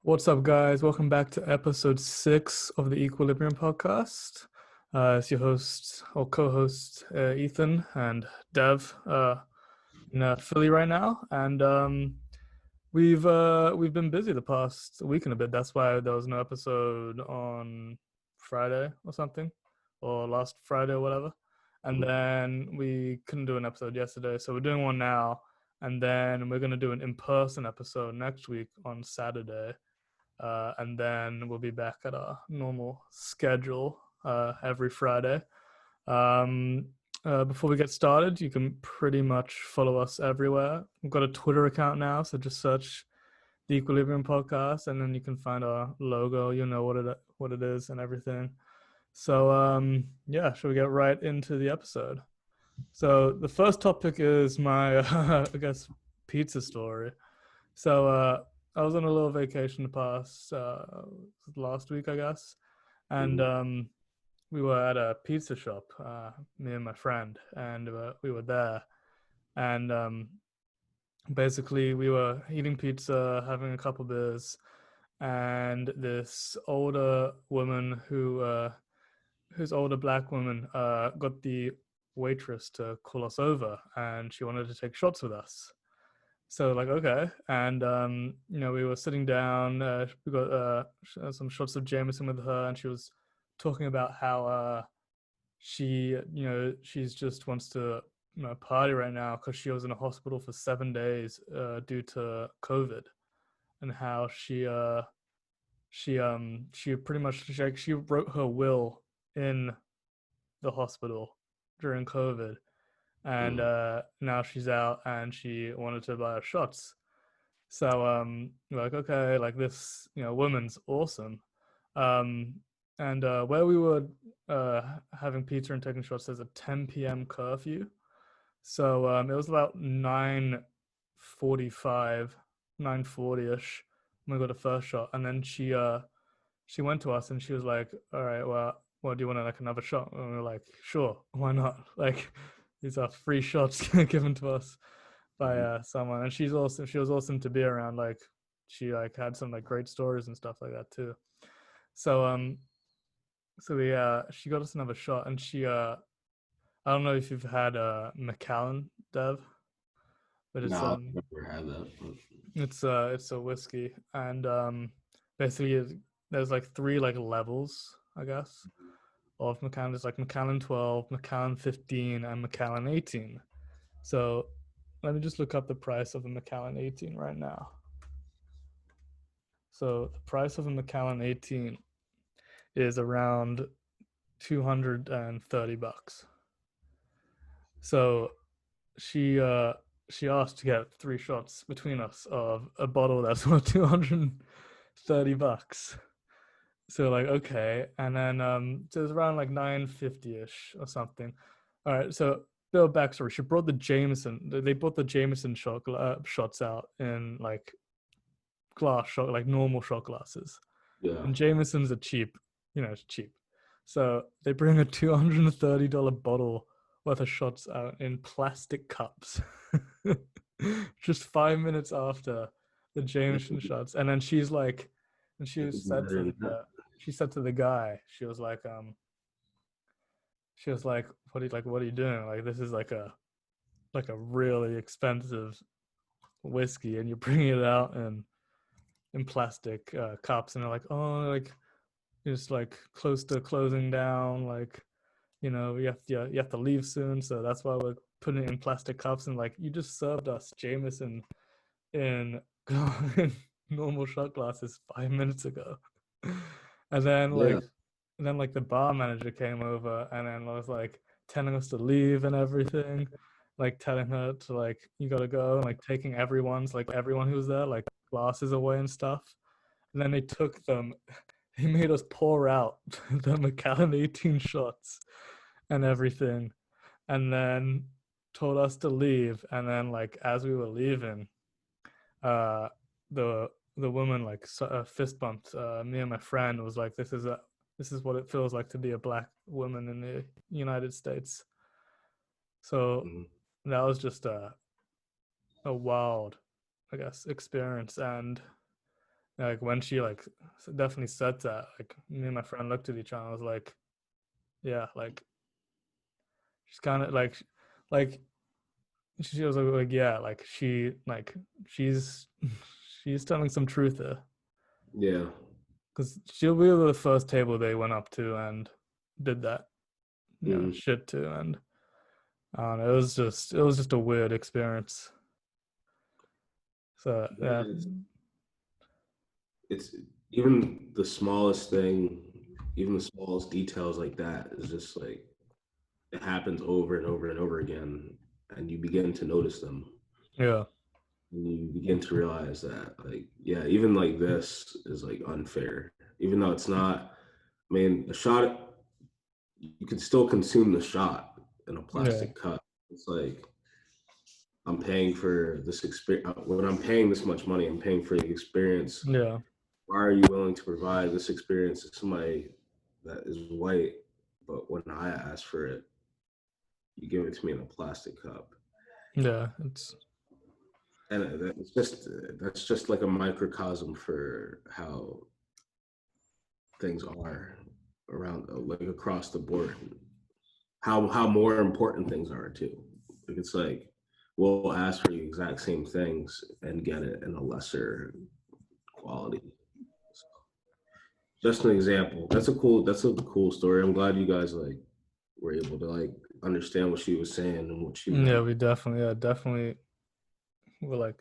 What's up, guys? Welcome back to episode 6 of the Equilibrium podcast. It's your host or co-host Ethan and Dev in Philly right now, and we've been busy the past week and a bit. That's why there was no episode on Friday or something, or last Friday or whatever. And then we couldn't do an episode yesterday, so we're doing one now. And then we're gonna do an in-person episode next week on Saturday. And then we'll be back at our normal schedule every Friday. Before we get started, you can pretty much follow us everywhere. We've got a Twitter account now, so just search the Equilibrium Podcast, and then you can find our logo. You know what it is and everything. So yeah, shall we get right into the episode? So the first topic is my I guess pizza story. So I was on a little vacation the past last week, I guess, and we were at a pizza shop, me and my friend, and we were there, and basically we were eating pizza, having a couple beers, and this older woman who's older black woman got the waitress to call us over, and she wanted to take shots with us. So like, okay, and we were sitting down. We got some shots of Jameson with her, and she was talking about how she's just wants to party right now because she was in a hospital for 7 days due to COVID, and how she pretty much she wrote her will in the hospital during COVID, and now she's out and she wanted to buy us shots. So we're like, okay, like this, woman's awesome. And where we were having pizza and taking shots, there's a 10 p.m. curfew. So it was about 9:45, 9:40ish when we got the first shot, and then she went to us and she was like, all right, well, do you want like another shot? And we were like, sure, why not? Like, these are free shots given to us by someone, and she was awesome to be around. Like, she like had some like great stories and stuff like that too. So we she got us another shot, and she I don't know if you've had Macallan, Dev, but it's No, I've never had that. it's a whiskey, and basically there's like three like levels, I guess, of Macallan. There's like Macallan 12, Macallan 15, and Macallan 18. So let me just look up the price of a Macallan 18 right now. So the price of a Macallan 18 is around $230. So she asked to get three shots between us of a bottle that's worth $230. So like, okay, and then so it was around like 950ish or something. All right, so Bill backstory. She brought the Jameson. They brought the Jameson shots out in like glass shot, like normal shot glasses. Yeah. And Jamesons are cheap, it's cheap. So they bring a $230 bottle worth of shots out in plastic cups. Just 5 minutes after the Jameson shots. And then she's like, and she said to the guy, she was like, what are you doing? Like, this is like a really expensive whiskey, and you're bringing it out in plastic cups, and they're like, oh, like it's like close to closing down, like you have to leave soon, so that's why we're putting it in plastic cups. And like, you just served us Jameson in, in normal shot glasses 5 minutes ago. And then Yeah. like the bar manager came over and then was like telling us to leave and everything, like telling her to like, you gotta go, and like taking everyone who was there like glasses away and stuff. And then they took them, they made us pour out the Macallan 18 shots and everything, and then told us to leave. And then like, as we were leaving, uh the woman like fist bumped me and my friend, was like, this is what it feels like to be a black woman in the United States. So Mhm. that was just a wild, I guess, experience. And Like when she like definitely said that, like me and my friend looked at each other and I was like, yeah, like she's kind of like she was like yeah, like she's she's telling some truth there Yeah. because she'll be the first table they went up to and did that, Mm-hmm. shit to, and I don't know, it was just a weird experience. So yeah, Yeah, it's even the smallest thing, even the smallest details like that is just like it happens over and over and over again, and you begin to notice them, yeah, and you begin to realize that, like, yeah, even like this is like unfair, even though it's not. I mean, a shot, you can still consume the shot in a yeah, plastic cup. It's like I'm paying for this experience. When I'm paying this much money, I'm paying for the experience. yeah, Why are you willing to provide this experience to somebody that is white, but when I ask for it, you give it to me in a plastic cup? yeah. It's And it's just that's just like a microcosm for how things are around, like across the board. How more important things are too. Like it's like we'll ask for the exact same things and get it in a lesser quality. So, just an example. That's a cool story. I'm glad you guys like were able to like understand what she was saying and what she yeah, meant. we definitely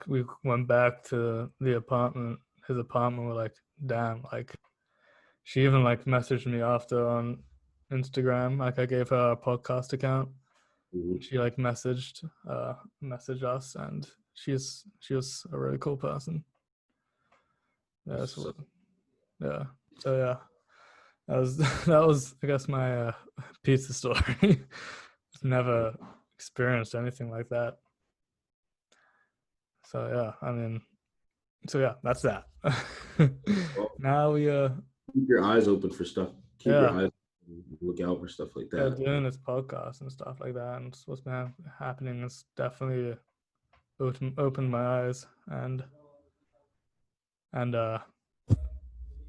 we went back to the apartment, his apartment. We're like, damn, like she even like messaged me after on Instagram. Like I gave her a podcast account. Mhm. She like messaged us, and she was a really cool person. Yeah, So, yeah. So yeah, that was that was I guess my pizza story. Never experienced anything like that. So yeah, I mean, so yeah, that's that. well, Now we keep your eyes open for stuff. Keep your yeah, eyes look out for stuff like yeah, that. doing this podcast and stuff like that, and what's been happening is definitely opened my eyes, and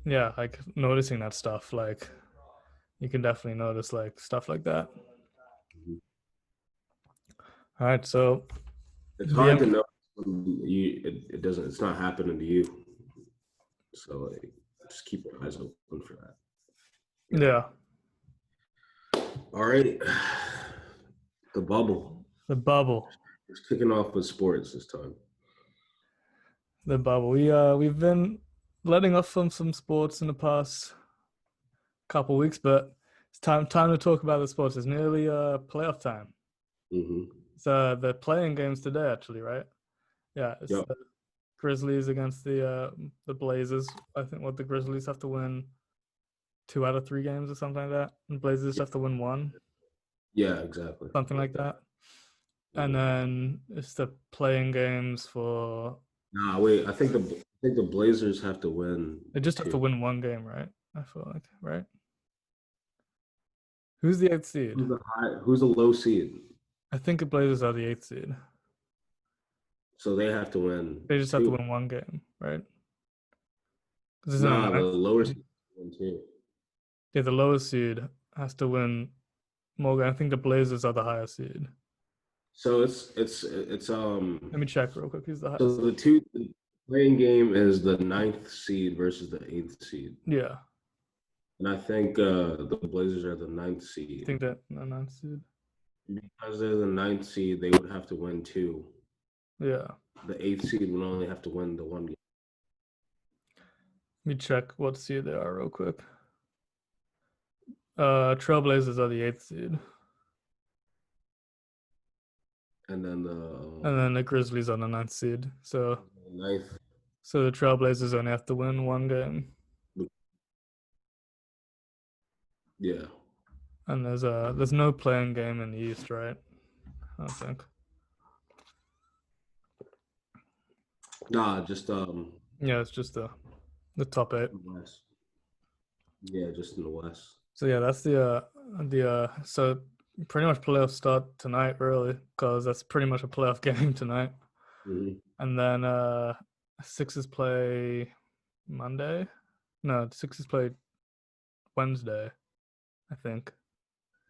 yeah, like noticing that stuff, like you can definitely notice like stuff like that. Mhm. All right, so It's the hard to know when it doesn't, it's not happening to you. So like just keep your eyes open for that. yeah, All right. The bubble. the bubble, It's kicking off with sports this time. the bubble. We've been letting off from some sports in the past couple weeks, but it's time to talk about the sports. It's nearly playoff time. Mm-hmm. It's the playing games today, actually, right? Yeah, it's Yep. the Grizzlies against the Blazers. I think what the Grizzlies have to win 2 out of 3 games or something like that, and Blazers have to win one, Yeah, exactly. something like that. And Mhm. then it's the playing games for Nah, wait. I think the Blazers have to win they just have to too. win one game, right? I feel like, right? Who's the eighth seed? Who's the low seed? I think the Blazers are the eighth seed. So they have to win They just have to two. win one game, right? Because it's in the Nah, the ninth lower seed. seed win two. Yeah, the lowest seed has to win more games. I think the Blazers are the highest seed. So it's Let me check real quick. Who's the so highest seed? the playing game is the ninth seed versus the eighth seed. Yeah, And I think the Blazers are the ninth I seed. think that the ninth seed. Because they're the ninth seed, they would have to win two. Yeah, The eighth seed would only have to win the one game. let me check what seed they are real quick. Trailblazers are the eighth seed, And then and then the Grizzlies are the ninth seed. So, ninth, so the Trailblazers only have to win one game, yeah. and there's no playing game in the East, right? I don't think. Nah, just Yeah, it's just the top eight. West. Yeah, just in the West. So yeah, that's the so pretty much playoffs start tonight, really, because that's pretty much a playoff game tonight. Mm-hmm. And then Sixers play. Monday. No, the Sixers played Wednesday, I think.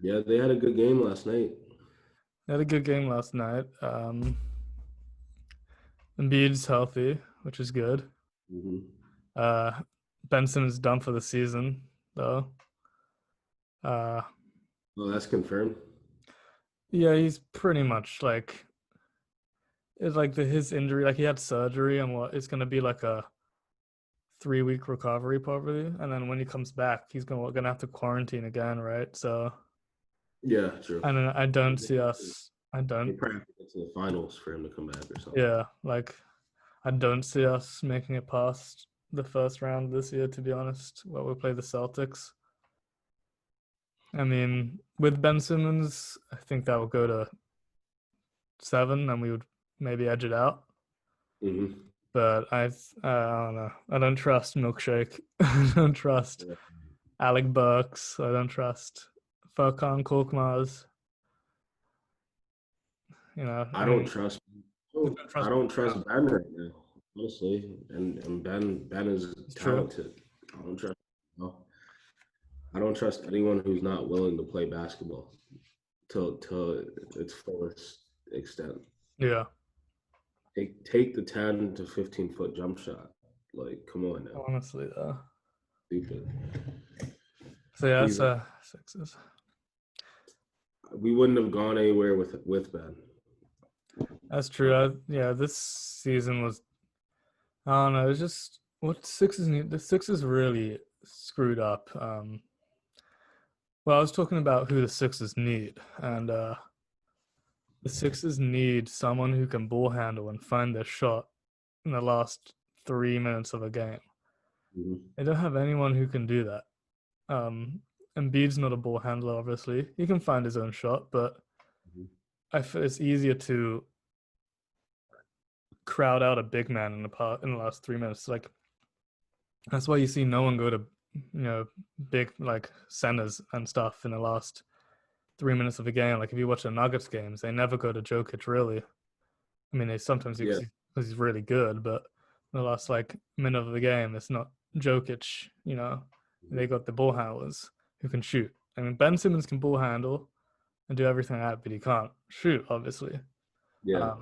Yeah, they had a good game last night. They had a good game last night. Embiid's healthy, which is good. Mm-hmm. Benson is done for the season, though. Uh, Oh, that's confirmed. yeah, he's pretty much like it's like his injury. Like he had surgery, and what it's gonna be like a 3 week recovery probably, and then when he comes back, he's gonna have to quarantine again, right? So, Yeah, true. and then I don't They see us. I don't. probably have to get to the finals for him to come back or something. Yeah, like I don't see us making it past the first round this year. To be honest, well, we play the Celtics. I mean, with Ben Simmons, I think that will go to 7, and we would maybe edge it out. Mm-hmm. But I don't know. I don't trust Milkshake. I don't trust Yeah. Alec Burks. I don't trust Furkan Korkmaz. You know, I don't trust. I don't I trust. don't trust Ben right now, honestly. And Ben is It's true. talented. I don't trust. No. I don't trust anyone who's not willing to play basketball to its fullest extent. Yeah. Take the 10 to 15 foot jump shot. Like, come on now, Honestly, though. stupid. So yeah, He's Sixes. we wouldn't have gone anywhere with Ben. That's true. Yeah, this season was. I don't know. It's just what Sixers need. The Sixers really screwed up. Well, I was talking about who the Sixers need, and the Sixers need someone who can ball handle and find their shot in the last 3 minutes of a game. Mm-hmm. They don't have anyone who can do that. Embiid's not a ball handler, obviously. He can find his own shot, but Mm-hmm. I feel it's easier to crowd out a big man in the last 3 minutes. Like that's why you see no one go to big like centers and stuff in the last 3 minutes of a game. Like if you watch the Nuggets games, they never go to Jokic really. I mean, they sometimes do Yeah. because he's really good, but in the last like minute of the game, it's not Jokic. They got the ball handlers who can shoot. I mean, Ben Simmons can ball handle and do everything like that, but he can't shoot, obviously. Yeah. I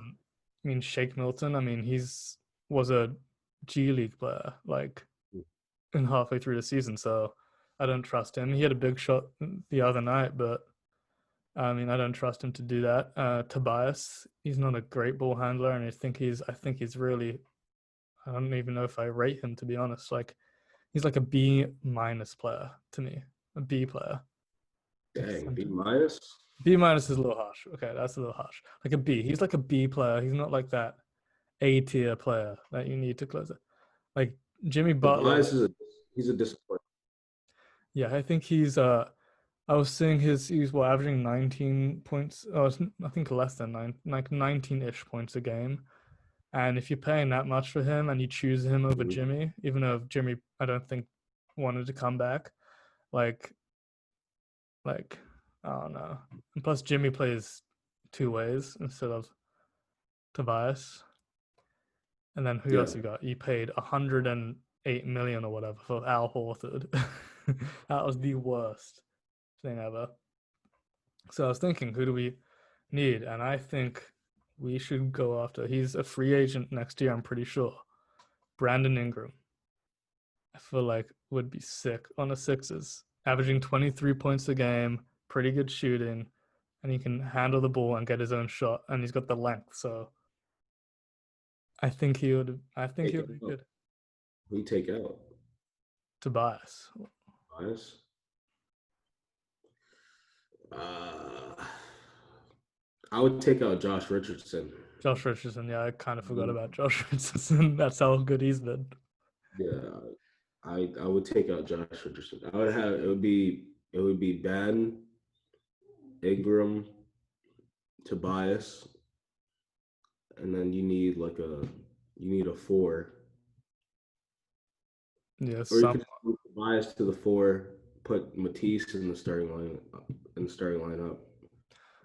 mean, Shake Milton. I mean, was a G League player like in halfway through the season, so I don't trust him. He had a big shot the other night, but I mean, I don't trust him to do that. Tobias, he's not a great ball handler, and I think he's really. I don't even know if I rate him, to be honest. Like, he's like a B minus player to me, a B player. Dang, B minus. B minus is a little harsh. Okay, that's a little harsh. Like a B. He's like a B player. He's not like that A tier player that you need to close it. Like Jimmy Butler. He's a disappointment. Yeah, I think he's I was seeing he's averaging 19 points. Oh, I think less than 19-ish points a game. And if you're paying that much for him and you choose him over Jimmy, even though Jimmy I don't think wanted to come back, like I don't know. And plus Jimmy plays 2 ways instead of Tobias. And then who else you got? You paid 108 million or whatever for Al Horford. That was the worst thing ever. So I was thinking, who do we need? And I think we should go after. He's a free agent next year, I'm pretty sure. Brandon Ingram. I feel like would be sick on the Sixers, averaging 23 points a game, pretty good shooting, and he can handle the ball and get his own shot, and he's got the length. So I think he would. I think he would be good. Who you take out? Tobias. Tobias. I would take out Josh Richardson. Josh Richardson, yeah, I kind of forgot about Josh Richardson. That's how good he's been. Yeah, I would take out Josh Richardson. It would be Ben, Ingram, Tobias, and then you need a 4. Yes, or you could move Tobias to the 4, put Matisse in the starting lineup.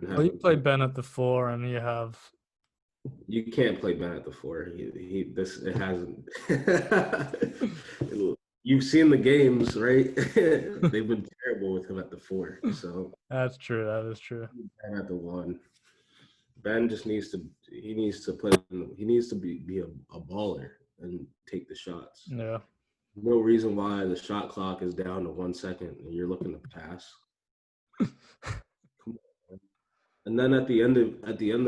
Well, you play Ben at the 4, and you have You can't play Ben at the 4. It hasn't. You've seen the games, right? They've been terrible with him at the 4. So That's true. That is true. Ben at the 1. Ben just needs to. He needs to play. He needs to be a baller and take the shots. Yeah. No reason why the shot clock is down to 1 second and you're looking to pass. Come on. And then at the end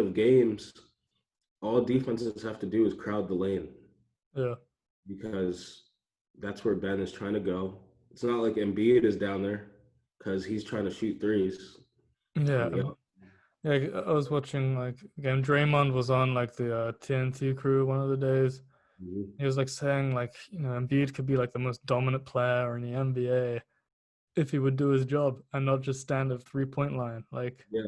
of games, all defenses have to do is crowd the lane Yeah. because that's where Ben is trying to go. It's not like Embiid is down there because he's trying to shoot threes Yeah. from the Yeah. I was watching like game. Draymond was on like the TNT crew one of the days. Mhm. He was like saying like Embiid could be like the most dominant player in the NBA if he would do his job and not just stand at 3-point line. Like Yeah,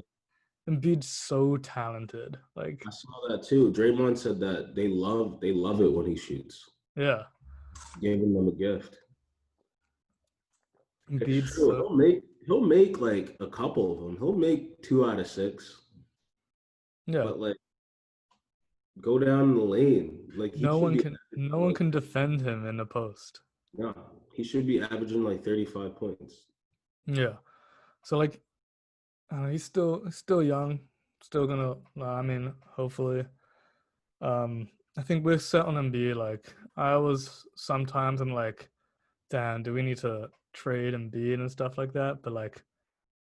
Embiid's so talented. Like I saw that too. Draymond said that they love it when he shoots, yeah, giving them a gift. It's Embiid's true. so He'll make like a couple of them. He'll make 2 out of 6, yeah. but like go down the lane. Like he should be No averaging one like can defend him in the post. no, he should be averaging like 35 points. Yeah. So like he's still young, still gonna. I mean, hopefully. I think we're set on Embiid. Like I was sometimes I'm like, damn, do we need to trade Embiid and stuff like that? But like,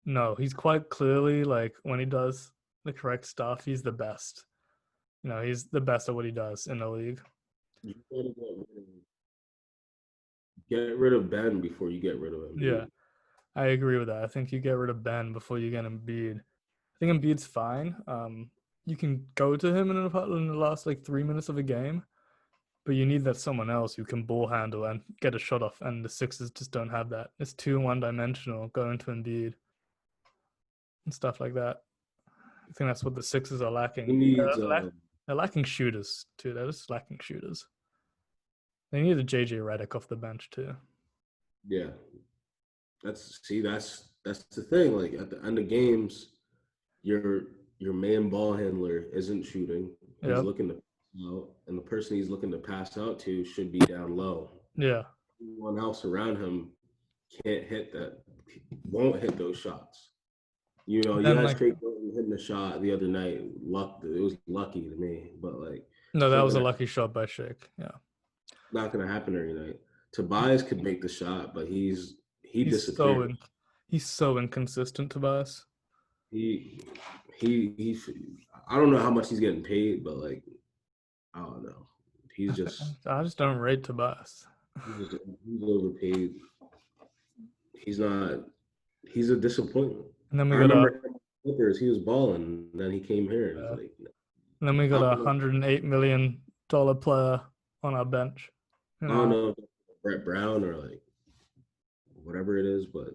no, he's quite clearly like when he does the correct stuff, he's the best. He's the best at what he does in the league. You gotta get rid of Ben before you get rid of Yeah, Embiid. I agree with that. I think you get rid of Ben before you get Embiid. I think Embiid's fine. You can go to him in the last like 3 minutes of a game, but you need that someone else who can ball handle and get a shot off. And the Sixers just don't have that. It's too one-dimensional going to Embiid and stuff like that. I think that's what the Sixers are He lacking. needs They're lacking shooters too. They're just lacking shooters. They need a JJ Redick off the bench too. yeah. That's the thing. Like at the end of games, your your main ball handler isn't shooting. He's Yep. looking to pass out, and the person he's looking to pass out to should be down low. Yeah. Everyone else around him can't hit that, won't hit those shots. And You then had like straight hitting the shot the other night. Luck, it was lucky to me, but like no, it's that not was a gonna lucky shot by Shake. Yeah. not gonna happen every night. Tobias could make the shot, but he He's so disappears. he's so inconsistent, Tobias. He he. I don't know how much he's getting paid, but like I don't know. He's just I just don't rate Tobias. he's overpaid. He's not. He's a disappointment. And then I we got a remember Clippers. He was balling, and then he came here, and it's like and then we got I a don't know. $108 million player on our bench. I don't know if Brett Brown or like whatever it is, but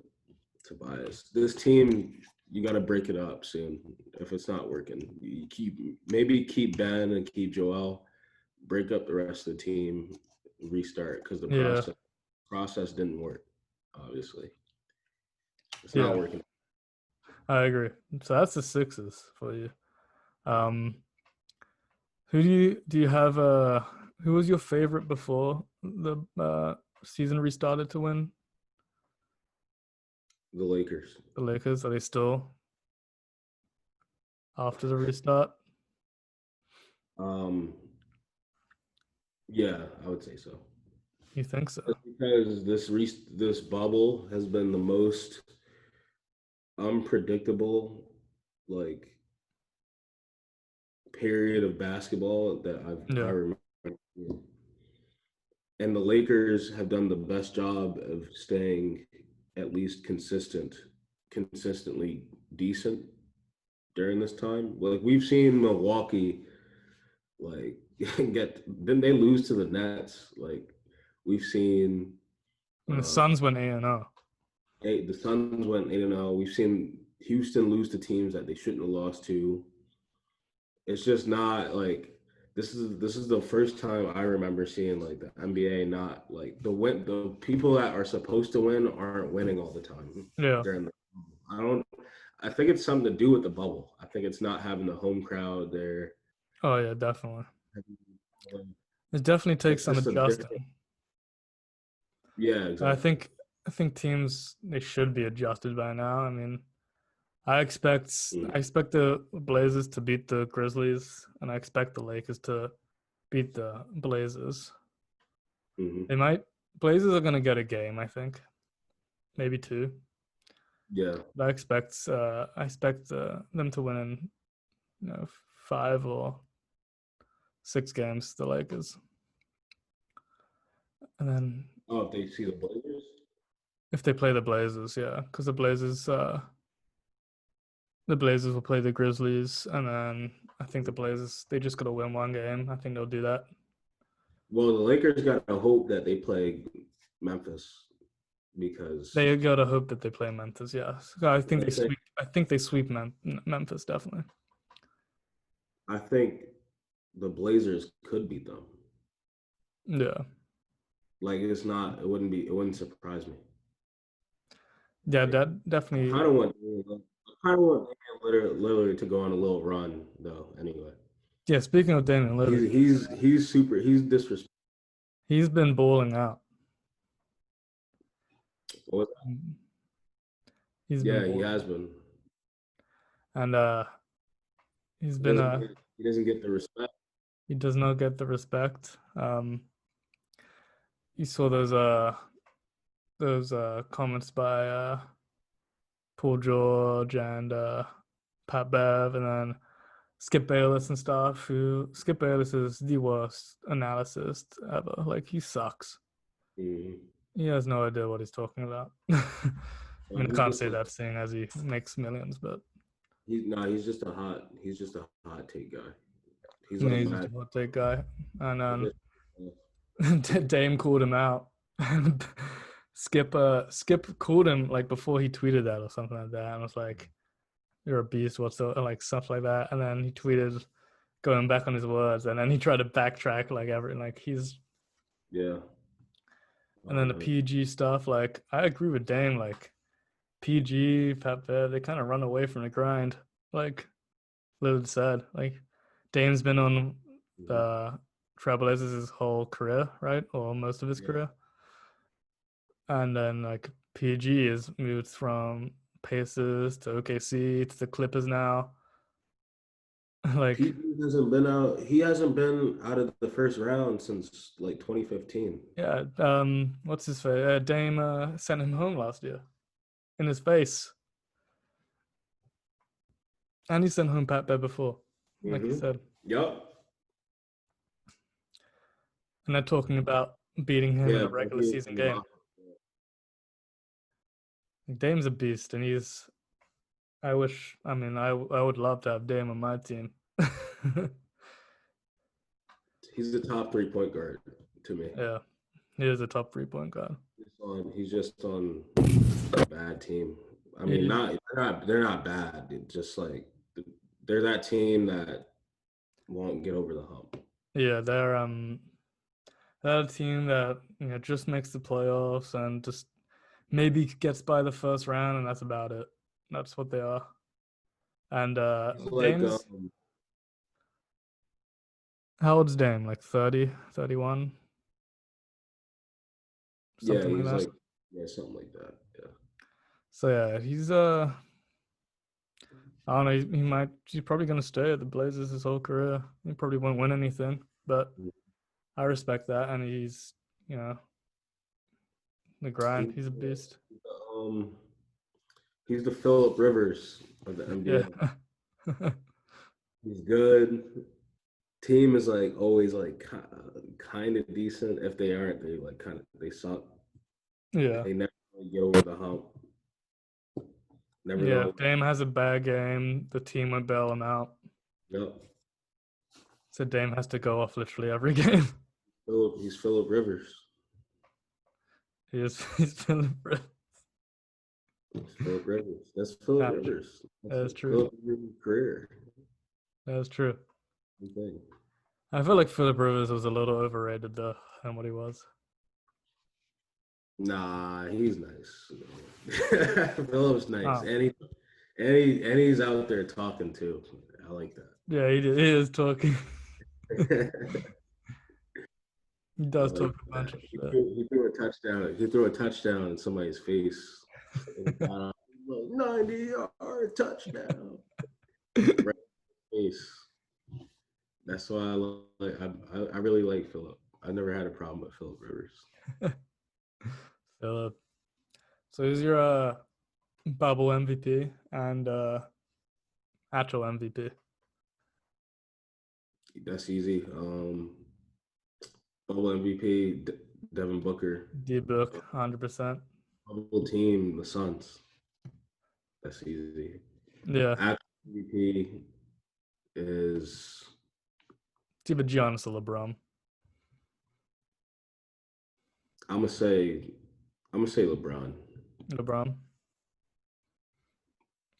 Tobias. This team, you got to break it up soon. If it's not working, you keep Ben and keep Joel. Break up the rest of the team, restart because the Yeah. process didn't work. Obviously, it's not Yeah. working. I agree. So that's the Sixers for you. Um, who do you have? Who was your favorite before the season restarted to win? The Lakers. The Lakers. Are they still after the restart? Um, yeah, I would say so. You think so? Just because this bubble has been the most unpredictable, like period of basketball that I Yeah. remember. And the Lakers have done the best job of staying at least consistently decent during this time. Like we've seen Milwaukee, like then they lose to the Nets. Like we've seen And the uh, Suns went 8-0. the Suns went 8-0. We've seen Houston lose to teams that they shouldn't have lost to. It's just not like this is the first time I remember seeing like the NBA not like the people that are supposed to win aren't winning all the time Yeah. during the I don't I think it's something to do with the bubble. I think it's not having the home crowd there. Oh yeah, definitely. It definitely takes It's some just a different. adjusting. Yeah, I exactly. think I think teams they should be adjusted by now. I mean, I expect Mm-hmm. I expect the Blazers to beat the Grizzlies, and I expect the Lakers to beat the Blazers. Mm-hmm. They might Blazers are gonna get a game, I think, maybe two. Yeah. But I expect them to win in 5 or 6 games. The Lakers, and then Oh, if they see the Blazers. if they play the Blazers, yeah, because the Blazers will play the Grizzlies, and then I think the Blazers they just got to win one game. I think they'll do that. Well, the Lakers got to hope that they play Memphis because They got to hope that they play Memphis. Yeah, so I think I they think sweep. I think they sweep Memphis definitely. I think the Blazers could beat them. Yeah, Like it's not. It wouldn't be. It wouldn't surprise me. yeah, Like that I definitely. kind of want. I kind of want Lillard to go on a little run though. Anyway, Yeah, speaking of Damian Lillard, he's super. He's disrespectful. he's been balling out. He's been Yeah, he balling, has been. and he's He been doesn't. He doesn't get the respect. he does not get the respect. You saw those comments by Paul George and Pat Bev, and then Skip Bayless and stuff. Who Skip Bayless is the worst analyst ever. Like he sucks. Mm-hmm. He has no idea what he's talking about. I mean, I He's can't just say a. that seeing as he makes millions, but He's no. He's just a hot. He's just a hot take guy. He's yeah, like he's just mad. a hot take guy. And Just, Dame called him out, and Skip called him like before he tweeted that or something like that, and was like, "You're a beast," whatsoever, like stuff like that. And then he tweeted going back on his words, and then he tried to backtrack like everything. Like he's yeah. and then the Uh, PG stuff. Like I agree with Dame. Like PG, Pat Bev, they kind of run away from the grind. Like Lillard said, like Dame's been on mhm. the Trailblazers his whole career, right, or most of his Yeah. career, and then like PG has moved from Pacers to OKC to the Clippers now. Like, PG hasn't been out. He hasn't been out of the first round since like 2015. yeah, what's his face? Dame sent him home last year in his face, and he sent home Pat Bev before, like you Mm-hmm. said. Yup. And they're talking about beating him in Yeah, a but regular he was season in game. lock. Like, Dame's a beast, and he's. I wish. I mean, I would love to have Dame on my team. He's the top 3 point guard to me. Yeah, he is a top 3 point guard. He's just on a bad team. I mean, He's, not they're not bad. It's just like they're that team that won't get over the hump. yeah, they're a team that just makes the playoffs and just maybe gets by the first round, and that's about it. That's what they are. And He's like Dame's how old's Dame? Like 30, 31, yeah, something like he's that. like yeah, something like that. Yeah. So yeah, he's I don't know. He's probably gonna stay at the Blazers his whole career. He probably won't win anything, but I respect that. And he's the grind. He's He's a beast. um he's the Philip Rivers of the Yeah. NBA. He's good. Team is like always like kind of decent. If they aren't, they like kind of they suck. Yeah. They never really get over the hump. Never Yeah. know. If Dame has a bad game, the team would bail him out. Yep. So Dame has to go off literally every game. He's Philip Rivers. He's feeling Philip Rivers. That's Philip Ah, Rivers. That's that's true. Philip Rivers' career. That's true. Thing. I feel like Philip Rivers was a little overrated though than what he was. Nah, he's nice. Philip's nice, Oh. and he's out there talking too. I like that. Yeah, he is talking. He I does talk like a bunch that. of He shit. threw, he threw a touchdown. He threw a touchdown in somebody's face. And he got on, like, 90-yard touchdown. Right in the face. That's why I really like Philip. I never had a problem with Philip Rivers. Philip. So who's your bubble MVP and actual MVP? That's easy. Bubble MVP, Devin Booker. D Book, 100%. Bubble team, the Suns. That's easy. Yeah. Actual MVP is It's either Giannis or LeBron. I'm gonna say LeBron. LeBron.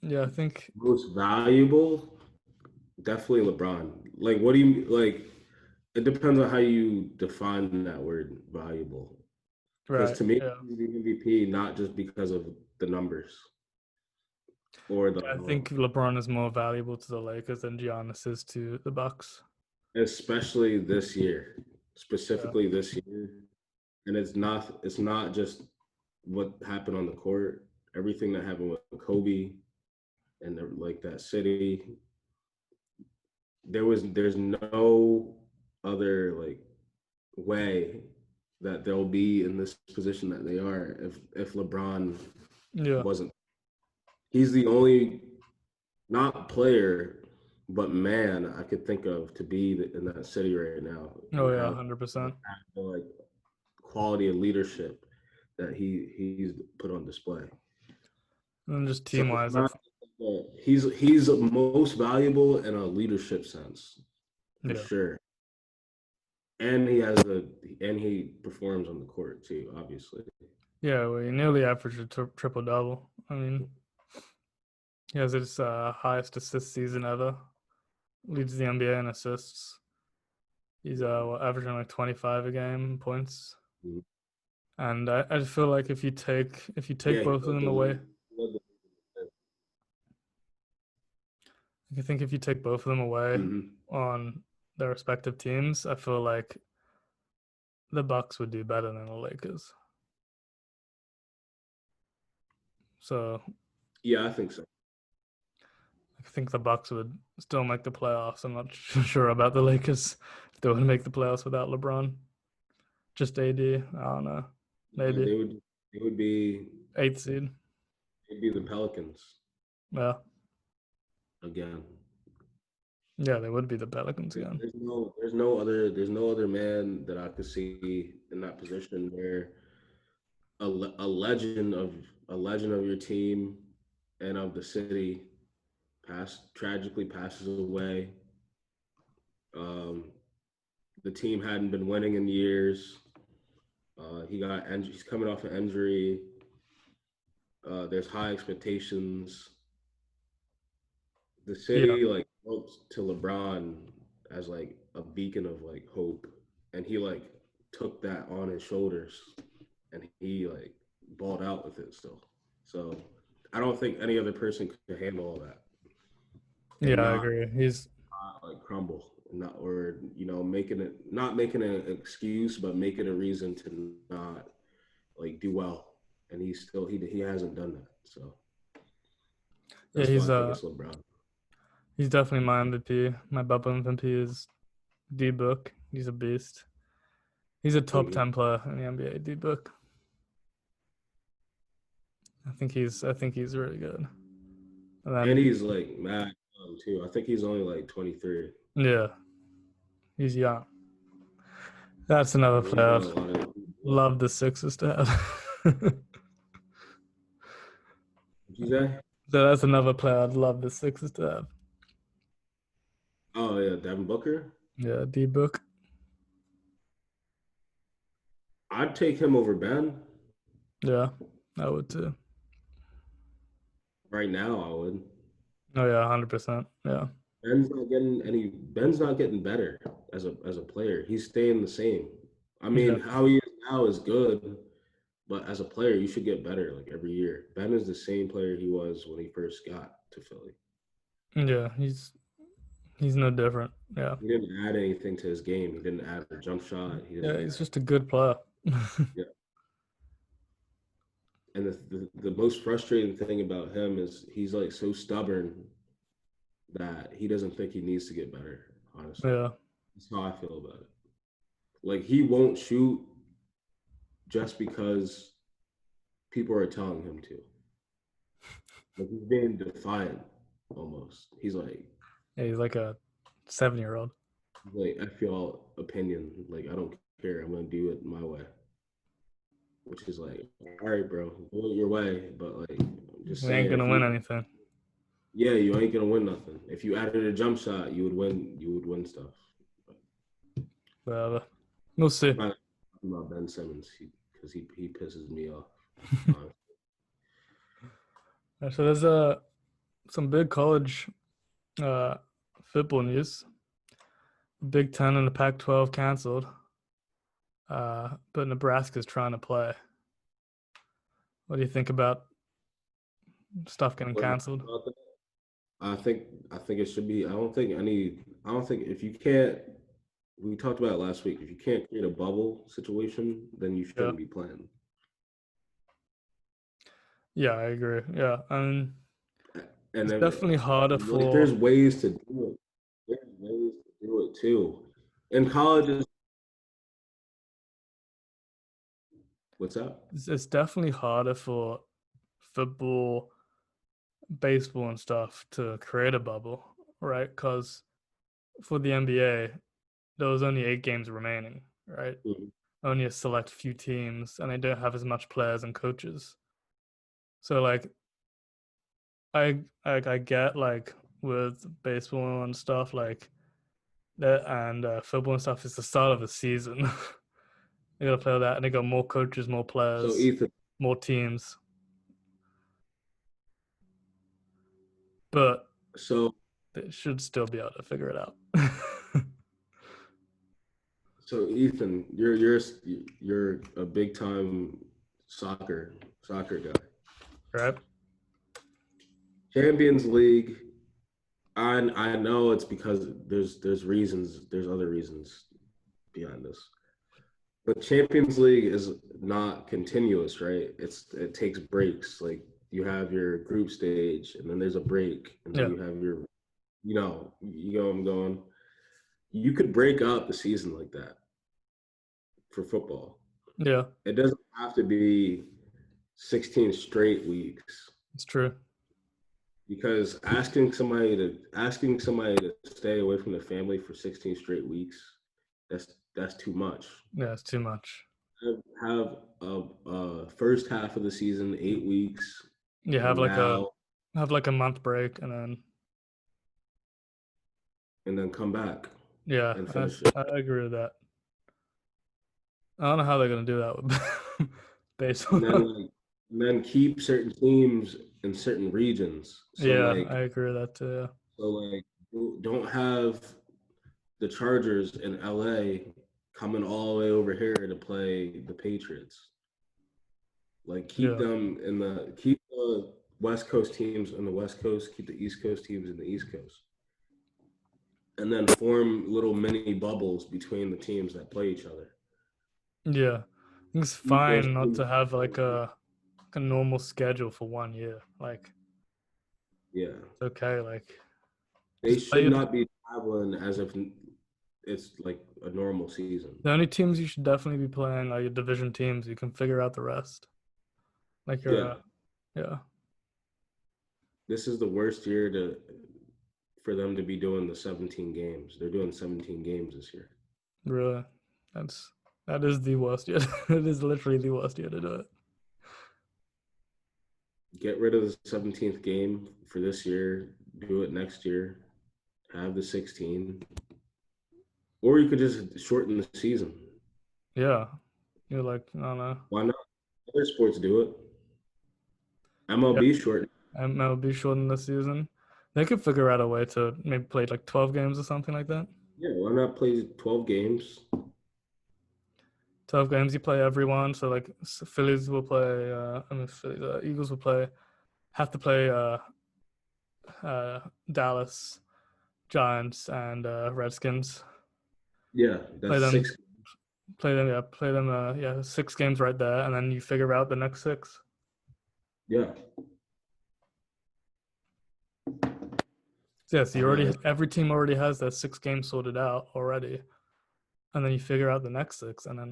Yeah, I think. Most valuable, definitely LeBron. Like, what do you like? It depends on how you define that word valuable. Because Right. to me, Yeah. he's the MVP not just because of the numbers or the, I think LeBron is more valuable to the Lakers than Giannis is to the Bucks. especially this year, Yeah. specifically this year. And it's not just what happened on the court. Everything that happened with Kobe and like that city, there's no other like way that they'll be in this position that they are if LeBron Yeah. wasn't. He's the only not player but man I could think of to be in that city right now Oh and yeah, have 100%. like quality of leadership that he's put on display. And just So team it's wise, not he's most valuable in a leadership sense for yeah, sure. And he performs on the court too, obviously. yeah. Well, he nearly averaged a triple double. I mean, he has his highest assist season ever. Leads the NBA in assists. He's averaging like 25 a game points. Mhm. And I feel like if you take Yeah, he both of led them the away, league. He led the I think if you take both of them away Mhm. on their respective teams, I feel like the Bucks would do better than the Lakers. So Yeah, I think so. I think the Bucks would still make the playoffs. I'm not sure about the Lakers if they would make the playoffs without LeBron. Just AD, I don't know. Yeah, Maybe they would be eighth seed. they'd be the Pelicans Yeah, again. yeah, they would be the Pelicans There's, again. there's no other man that I could see in that position where a legend of your team and of the city tragically passes away. Um, the team hadn't been winning in years. He's coming off an injury. There's high expectations. The Yeah, city like looks to LeBron as like a beacon of like hope, and he like took that on his shoulders, and he like balled out with it still. So I don't think any other person could handle all that yeah, and I not, agree. like crumble, not or making it not making an excuse, but making a reason to not like do well. And he hasn't done that. So Yeah, that's why I think it's LeBron. he's definitely my MVP. My bubble MVP is D Book. He's a beast. He's a top Mhm. 10 player in the NBA. D Book. I think he's really good. And And then he's like mad young too. I think he's only like 23. yeah, he's young. That's another He's player got I'd a lot of. love the Sixers to have. What'd you say? So that's another player I'd love the Sixers to have. Oh yeah, Devin Booker. Yeah, D Book. I'd take him over Ben Yeah, I would too. right now. I would. Oh yeah, 100%. Yeah, Ben's not getting better as a player. He's staying the same. I yeah, mean, how he is now is good, but as a player, you should get better like every year. Ben is the same player he was when he first got to Philly. yeah. He's no different. Yeah. He didn't add anything to his game. He didn't add a jump shot. He Yeah, didn't he's add, just a good player. yeah. And the most frustrating thing about him is he's like so stubborn that he doesn't think he needs to get better. Honestly, Yeah. that's how I feel about it. Like he won't shoot just because people are telling him to. Like he's being defiant almost. Yeah, he's like a 7-year-old. Like F y'all opinion. Like I don't care. I'm gonna do it my way. Which is like, all right, bro, do it your way. But like I'm just We ain't saying gonna if win you anything. yeah, you ain't gonna win nothing. If you added a jump shot, you would win stuff. But we'll see. I'm not about Ben Simmons because he pisses me off. So there's some big college uh football news. Big Ten and the Pac-12 canceled. But Nebraska's trying to play. What do you think about stuff getting What canceled? about that? I think I think it should be. I don't think if you can't. We talked about it last week. If you can't create a bubble situation, then you Yeah. shouldn't be playing. Yeah, I agree. Yeah. I mean, And it's then definitely harder like there's for ways to do it. There's ways to do it too. In colleges, what's up? it's definitely harder for football, baseball and stuff to create a bubble, right? Because for the NBA, there was only 8 games remaining, right? Mhm. Only a select few teams, and they don't have as much players and coaches. So like, I get like with baseball and stuff like that, and football and stuff. It's the start of the season. They gotta play that, and they got more coaches, more So players, Ethan, more teams. But so they should still be able to figure it out. so Ethan, you're a big time soccer guy. Right? Champions League. I know it's because there's reasons, there's other reasons behind this. But Champions League is not continuous, right? It takes breaks. Like you have your group stage, and then there's a break, and then Yeah. you have your, you know, I'm going. You could break up the season like that for football. Yeah. It doesn't have to be 16 straight weeks It's true. because asking somebody to stay away from the family for 16 straight weeks, that's too much. Yeah, it's too much. Have a first half of the season, 8 weeks, You and now have like a month break, and then and then come back yeah, and finish it. I agree with that. I don't know how they're gonna do that with And then baseball. keep certain teams in certain regions. Yeah, I agree with that too. So like don't have the Chargers in LA coming all the way over here to play the Patriots. Like Yeah, keep the West Coast teams on the West Coast, keep the East Coast teams in the East Coast. And then form little mini bubbles between the teams that play each other. yeah. I think it's Keep those fine not teams. to have like a normal schedule for one year. Like Yeah. it's okay. Like They just play should your, not be traveling as if it's like a normal season. the only teams you should definitely be playing are your division teams. You can figure out the rest. Like your Yeah. yeah, This is the worst year to for them to be doing the 17 games. They're doing 17 games this year. really. That is the worst year. It is literally the worst year to do it. Get rid of the 17th game for this year, do it next year, have the 16. Or you could just shorten the season. Yeah. You're like, I don't know. Why not? Other sports do it. Yeah, MLB short. MLB shortened the season. They could figure out a way to maybe play like 12 games or something like that. Yeah, why not play 12 games? 12 games, you play everyone. So like Phillies will play, Eagles will play, have to play Dallas. Giants and Redskins. Yeah, Play that's them, 6. play them. 6 games right there, and then you figure out the next six. Yeah. So, yeah, so you Yeah, already every team already has their 6 games sorted out already, and then you figure out the next six, and then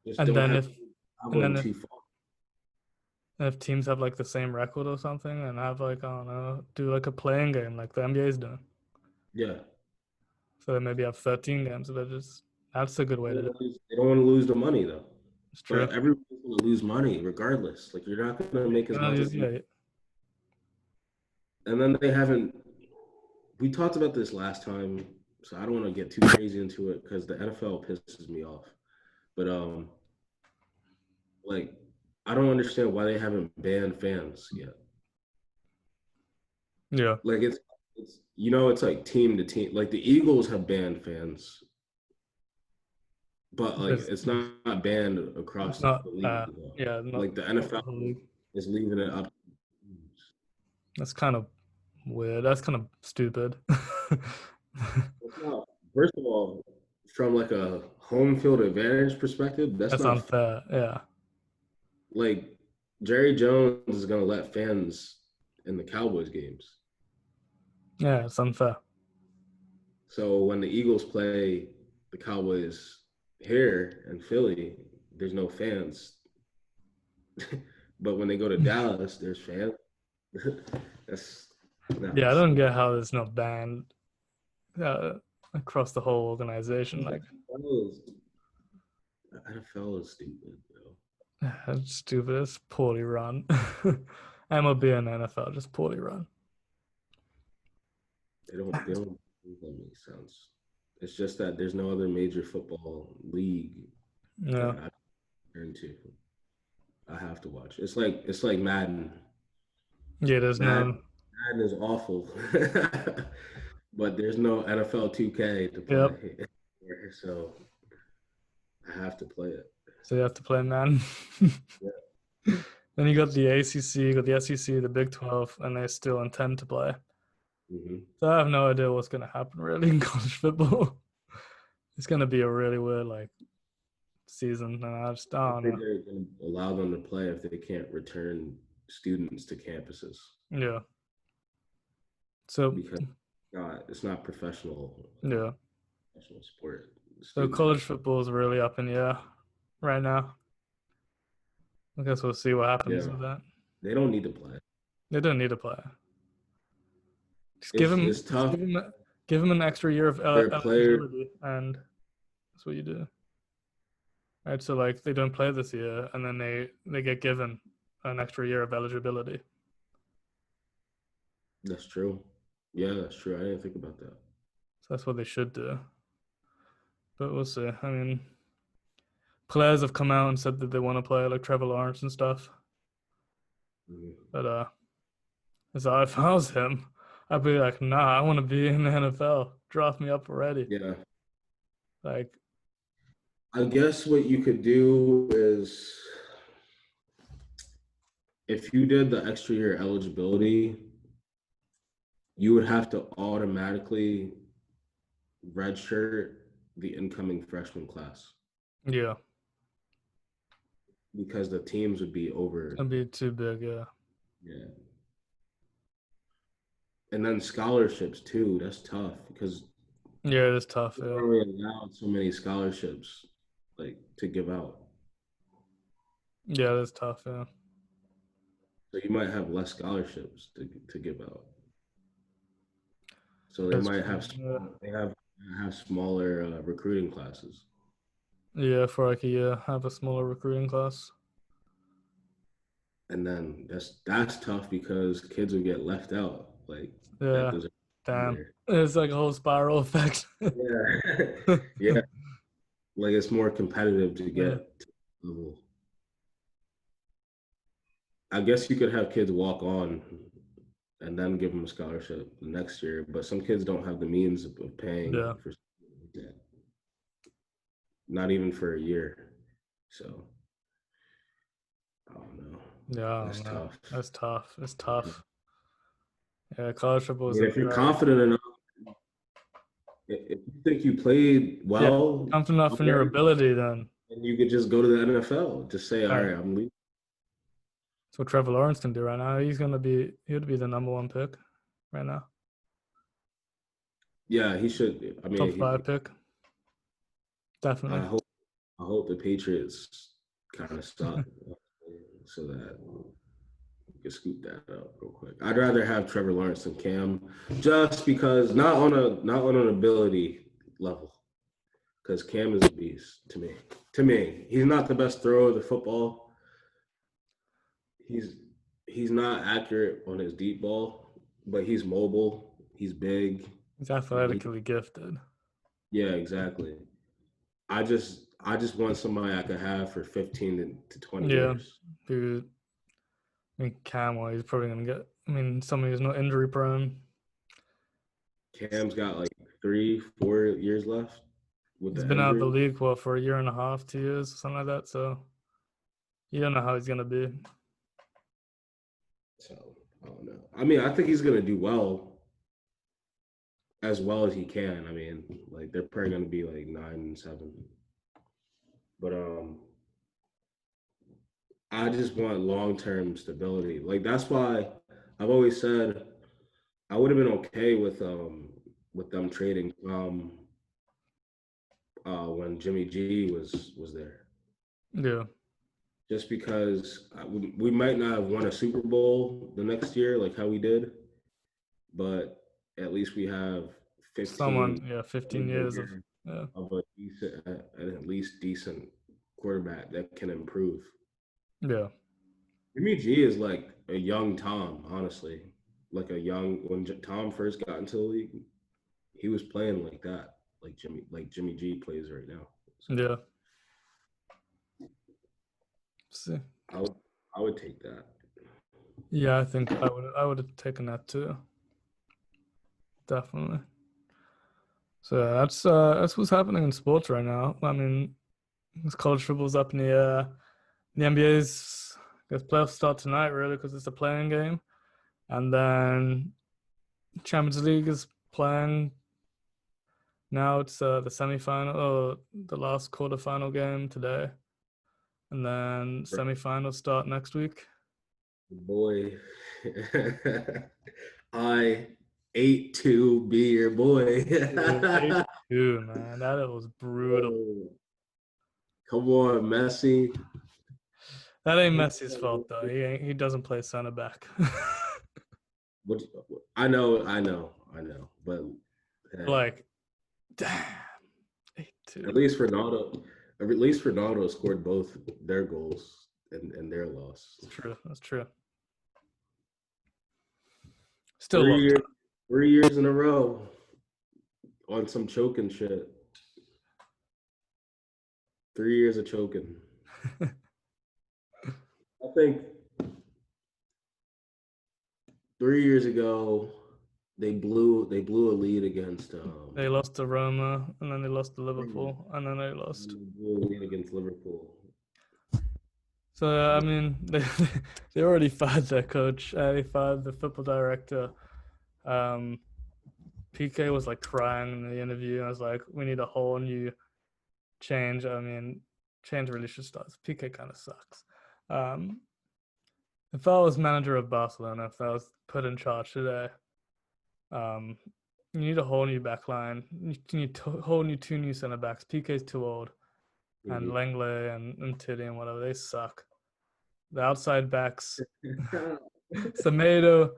just and don't then have if to be and traveling then too far. if teams have like the same record or something, and have like I don't know, do like a playing game like the NBA is doing, Yeah. so they maybe have 13 games. But just that's a good way to do it. They don't want to lose the money though. It's true. But everyone's going to lose money regardless. Like you're not going to make as much as you. Yeah, And then they haven't. We talked about this last time, so I don't want to get too crazy into it because the NFL pisses me off. But like I don't understand why they haven't banned fans yet. yeah. Like it's it's like team to team. Like the Eagles have banned fans, but like It's, it's not banned it's across not. the league. Not Like the across the NFL whole league. is leaving it up. That's kind of weird. That's kind of stupid. It's not. First of all, from like a home field advantage perspective, that's That's not unfair. Yeah. like Jerry Jones is gonna let fans in the Cowboys games. Yeah, it's unfair. So when the Eagles play the Cowboys here in Philly, there's no fans. But when they go to Dallas, there's fans. That's Yeah, I nuts. don't get how there's no banned uh, across the whole organization. Like, The NFL is stupid, bro. it's stupid. It's poorly run. MLB and NFL just poorly run. They don't that make sense. It's just that there's no other major football league that Yeah. I turn to. I have to watch. It's like Madden. Yeah, there's Madden, no. Madden is awful, but there's no NFL 2K to Yep. play, so I have to play it. So you have to play man. Yeah. Then you got the ACC, you got the SEC, the Big 12, and they still intend to play. Mm-hmm. So I have no idea what's going to happen really in college football. It's going to be a really weird like season, and I I don't think know. they're going to allow them to play if they can't return students to campuses Yeah. So because it's not yeah. professional sport. So Students have college football is really up in the air right now. I guess we'll see what happens yeah. with that. They don't need to play. They don't need to play. Just It's tough. give him an extra year of Their player. eligibility, and that's what you do. Right. So like they don't play this year, and then they get given an extra year of eligibility. That's true. Yeah, that's true. I didn't think about that. So that's what they should do. But we'll see. I mean, players have come out and said that they want to play, like Trevor Lawrence and stuff. Mm-hmm. But so if I was him, I'd be like, nah, I want to be in the NFL. Draft me up already. Yeah. Like, I guess what you could do is if you did the extra year eligibility, you would have to automatically redshirt the incoming freshman class yeah, because the teams would be over. it'd be too big. Yeah, Yeah. And then scholarships too. That's tough because yeah, it's tough. we're Yeah, already allowed so many scholarships like to give out. yeah, that's tough. Yeah, So you might have less scholarships to give out. So they that's might true. have Yeah, have smaller recruiting classes. yeah, for like a year, have a smaller recruiting class. And then that's tough because kids will get left out like that Yeah, doesn't damn, either. it's like a whole spiral effect. Yeah. Yeah, like it's more competitive to Yeah, get to the level. I guess you could have kids walk on and then give them a scholarship next year, but some kids don't have the means of paying yeah, for that, not even for a year. So I don't know. yeah. I That's don't know. tough. That's tough. It's Yeah. tough. Yeah, college football I is mean, a if you're very confident enough, if you think you played yeah well confident enough out in your there, ability. Then then you could just go to the NFL. Just say, all right, right, I'm leaving. that's what Trevor Lawrence can do right now. He'd be the number one pick right now, Yeah, he should. I top mean, five pick, I definitely. hope I hope the Patriots kind of suck so that we can scoop that up real quick. I'd rather have Trevor Lawrence than Cam, just because not on an ability level, because Cam is a beast to me. To me, he's not the best thrower of the football. He's he's not accurate on his deep ball, but he's mobile. He's big. He's And he, athletically gifted. yeah, exactly. I just want somebody I could have for 15 to 20 Yeah, years. dude. I mean, Camel, he's probably gonna get. I mean, somebody who's not injury prone. Cam's got like 3, 4 years left with He's the been out of the injury. league for a year and a half, 2 years, something like that. So you don't know how he's gonna be. So I don't know. I mean, I think he's gonna do as well as he can. I mean, like they're probably gonna be like 9-7. But I just want long-term stability. Like that's why I've always said I would have been okay with them trading when Jimmy G was there. Yeah, Just because we might not have won a Super Bowl the next year like how we did, but at least we have 15 15 more years of years yeah, of a decent, at least decent quarterback that can improve. yeah. Jimmy G is like a young Tom, honestly. Like when Tom first got into the league, he was playing like that, like Jimmy G plays right now. So Yeah. See. I would I would take that. Yeah, I think I would have taken that too. Definitely. So yeah, that's what's happening in sports right now. I mean, this college football's up in the air. The NBA's I guess playoffs start tonight really because it's a playing game, and then Champions League is playing now. It's the semifinal or the last quarterfinal game today, and then semifinals start next week. Boy, I ate to be your boy. Dude, 8-2, man. That was brutal. Oh, come on, Messi. That ain't Messi's fault though. He doesn't play center back. What, I know. But hey, Like, damn, 8-2. at least Ronaldo scored both their goals and their loss. That's true. That's true. Still Three lost. years, 3 years in a row on some choking shit. 3 years of choking. I think 3 years ago they blew a lead against They lost to Roma, and then they lost to Liverpool, and then they lost. they blew a lead against Liverpool. So I mean, they already fired their coach. They fired the football director. Um, PK was like crying in the interview. I was like, we need a whole new change. I mean, change really should start. PK kind of sucks. Um, if I was manager of Barcelona, if I was put in charge today, um, you need a whole new back line. You need a whole new two new center backs. PK's too old, and Mm-hmm. Langley and Titty and whatever, they suck. The outside backs, Semedo,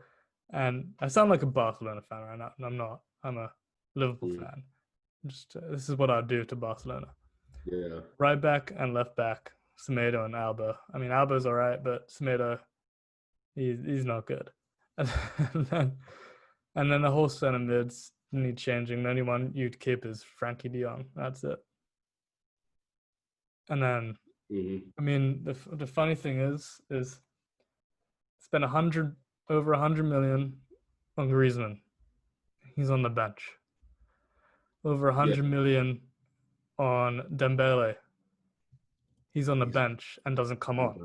and I sound like a Barcelona fan right now, and I'm not. I'm a Liverpool fan. Just this is what I'd do to Barcelona. Yeah. Right back and left back, Semedo and Alba. I mean, Alba's all right, but Semedo, he's not good. And then the whole center mids need changing. The only one you'd keep is Frankie De Jong. That's it. And then, Mm-hmm. I mean, the funny thing is spend over 100 million on Griezmann. He's on the bench. Over Yeah. 100 million on Dembele. He's on the He's bench and doesn't come on.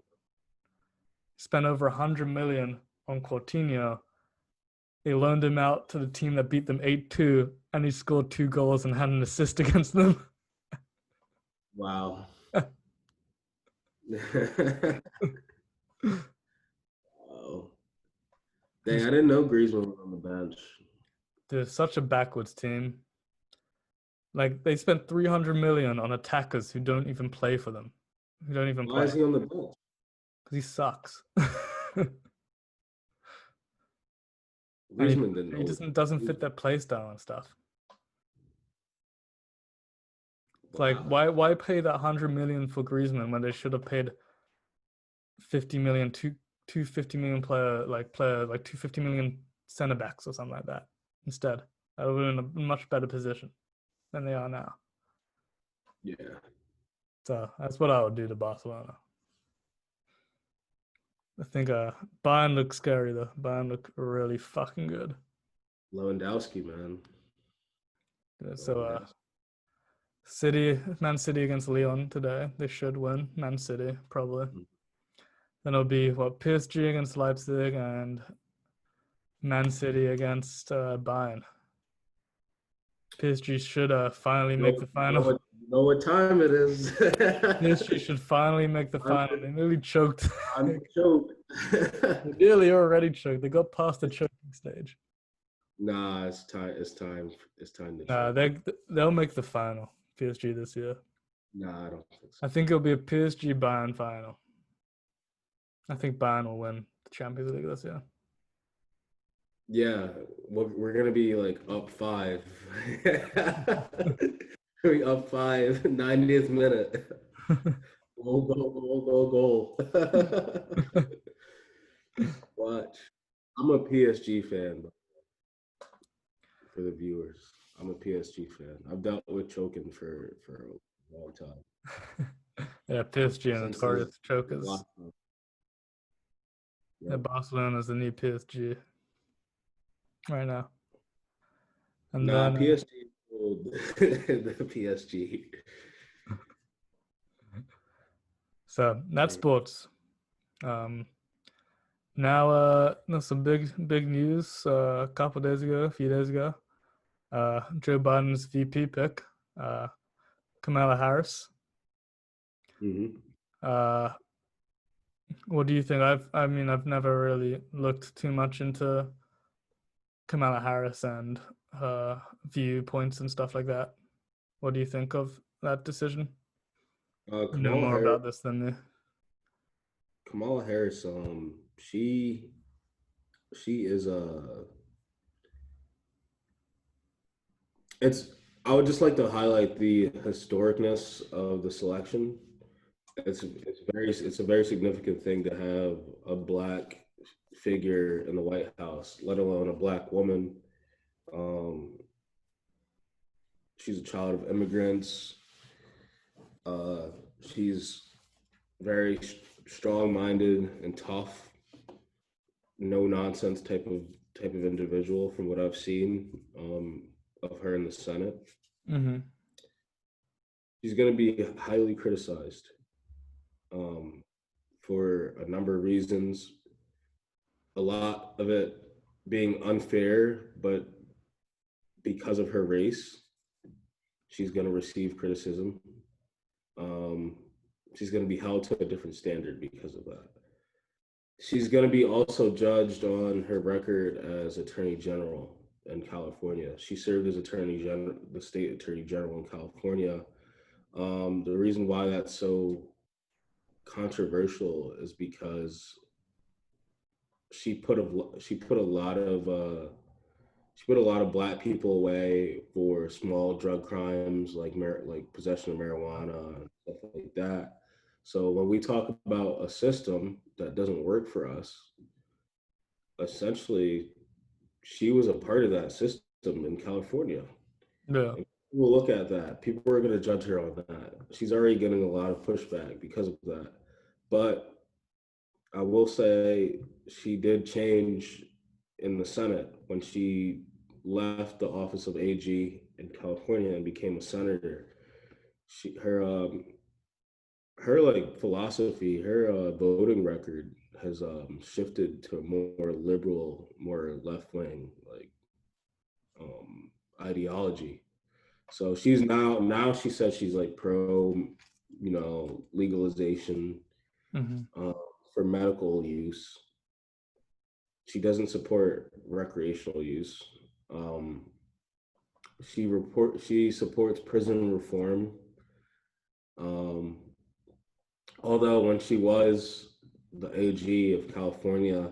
Spent over 100 million on Coutinho, They loaned him out to the team that beat them 8-2, and he scored 2 goals and had an assist against them. Wow. Oh. Dang, I didn't know Griezmann was on the bench. They're such a backwards team. Like they spent 300 million on attackers who don't even play for them, who don't even Why play is he on the bench? because he sucks. And Griezmann didn't he know. just doesn't fit their play style and stuff. It's like Wow. why pay that 100 million for Griezmann when they should have paid 50 million two 50 million player like 250 million center backs or something like that instead. That would have been a much better position than they are now. Yeah. So that's what I would do to Barcelona. I think Bayern looks scary though. Bayern look really fucking good. Lewandowski, man. So Lewandowski. Man City against Lyon today. They should win. Man City probably. Mm. Then it'll be PSG against Leipzig and Man City against Bayern. PSG should finally make the final. Know what time it is. PSG should finally make the final. They nearly choked. I'm choked. They nearly already choked. They got past the choking stage. Nah, it's time. It's time. It's time to choke. They'll make the final. PSG this year. Nah, I don't think so. I think it'll be a PSG Bayern final. I think Bayern will win the Champions League this year. Yeah, we're gonna be like up 5. We're up 5, 90th minute. Goal. Watch. I'm a PSG fan. For the viewers, I'm a PSG fan. I've dealt with choking for a long time. Yeah, PSG and notorious chokers. Yeah, Barcelona is the new PSG right now. And then PSG, the PSG. So that's sports. Now, there's some big news. A few days ago, Joe Biden's VP pick, Kamala Harris. Mm-hmm. What do you think? I've never really looked too much into Kamala Harris and her viewpoints and stuff like that. What do you think of that decision? You know more about this than me. Kamala Harris, she is I would just like to highlight the historicness of the selection. It's a very significant thing to have a black figure in the White House, let alone a black woman. She's a child of immigrants. She's very strong-minded and tough, no nonsense type of individual from what I've seen of her in the Senate. Mm-hmm. She's going to be highly criticized for a number of reasons. A lot of it being unfair, but because of her race, she's going to receive criticism. She's going to be held to a different standard because of that. She's going to be also judged on her record as Attorney General in California. She served as the state Attorney General in California. The reason why that's so controversial is because she put a lot of black people away for small drug crimes like possession of marijuana and stuff like that. So when we talk about a system that doesn't work for us, essentially, she was a part of that system in California. Yeah. And we'll look at that. People are going to judge her on that. She's already getting a lot of pushback because of that. But I will say she did change in the Senate when she left the office of AG in California and became a senator. her like philosophy, her voting record has shifted to a more liberal, more left wing like um ideology. So she's now she says she's like pro, legalization Hmm. uh, for medical use. She doesn't support recreational use. Um, she supports prison reform. Um, although when she was the AG of California,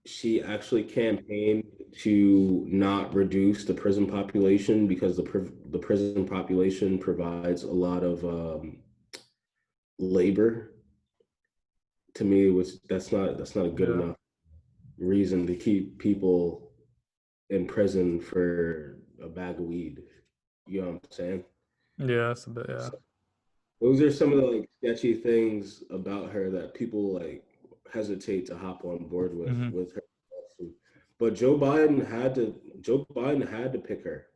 she actually campaigned to not reduce the prison population because the prison population provides a lot of labor. To me, which that's not a good Yeah. enough reason to keep people in prison for a bag of weed. You know what I'm saying? Yeah, it's a bit, yeah. So those are some of the like sketchy things about her that people like hesitate to hop on board Hmm. with her. But Joe Biden had to pick her,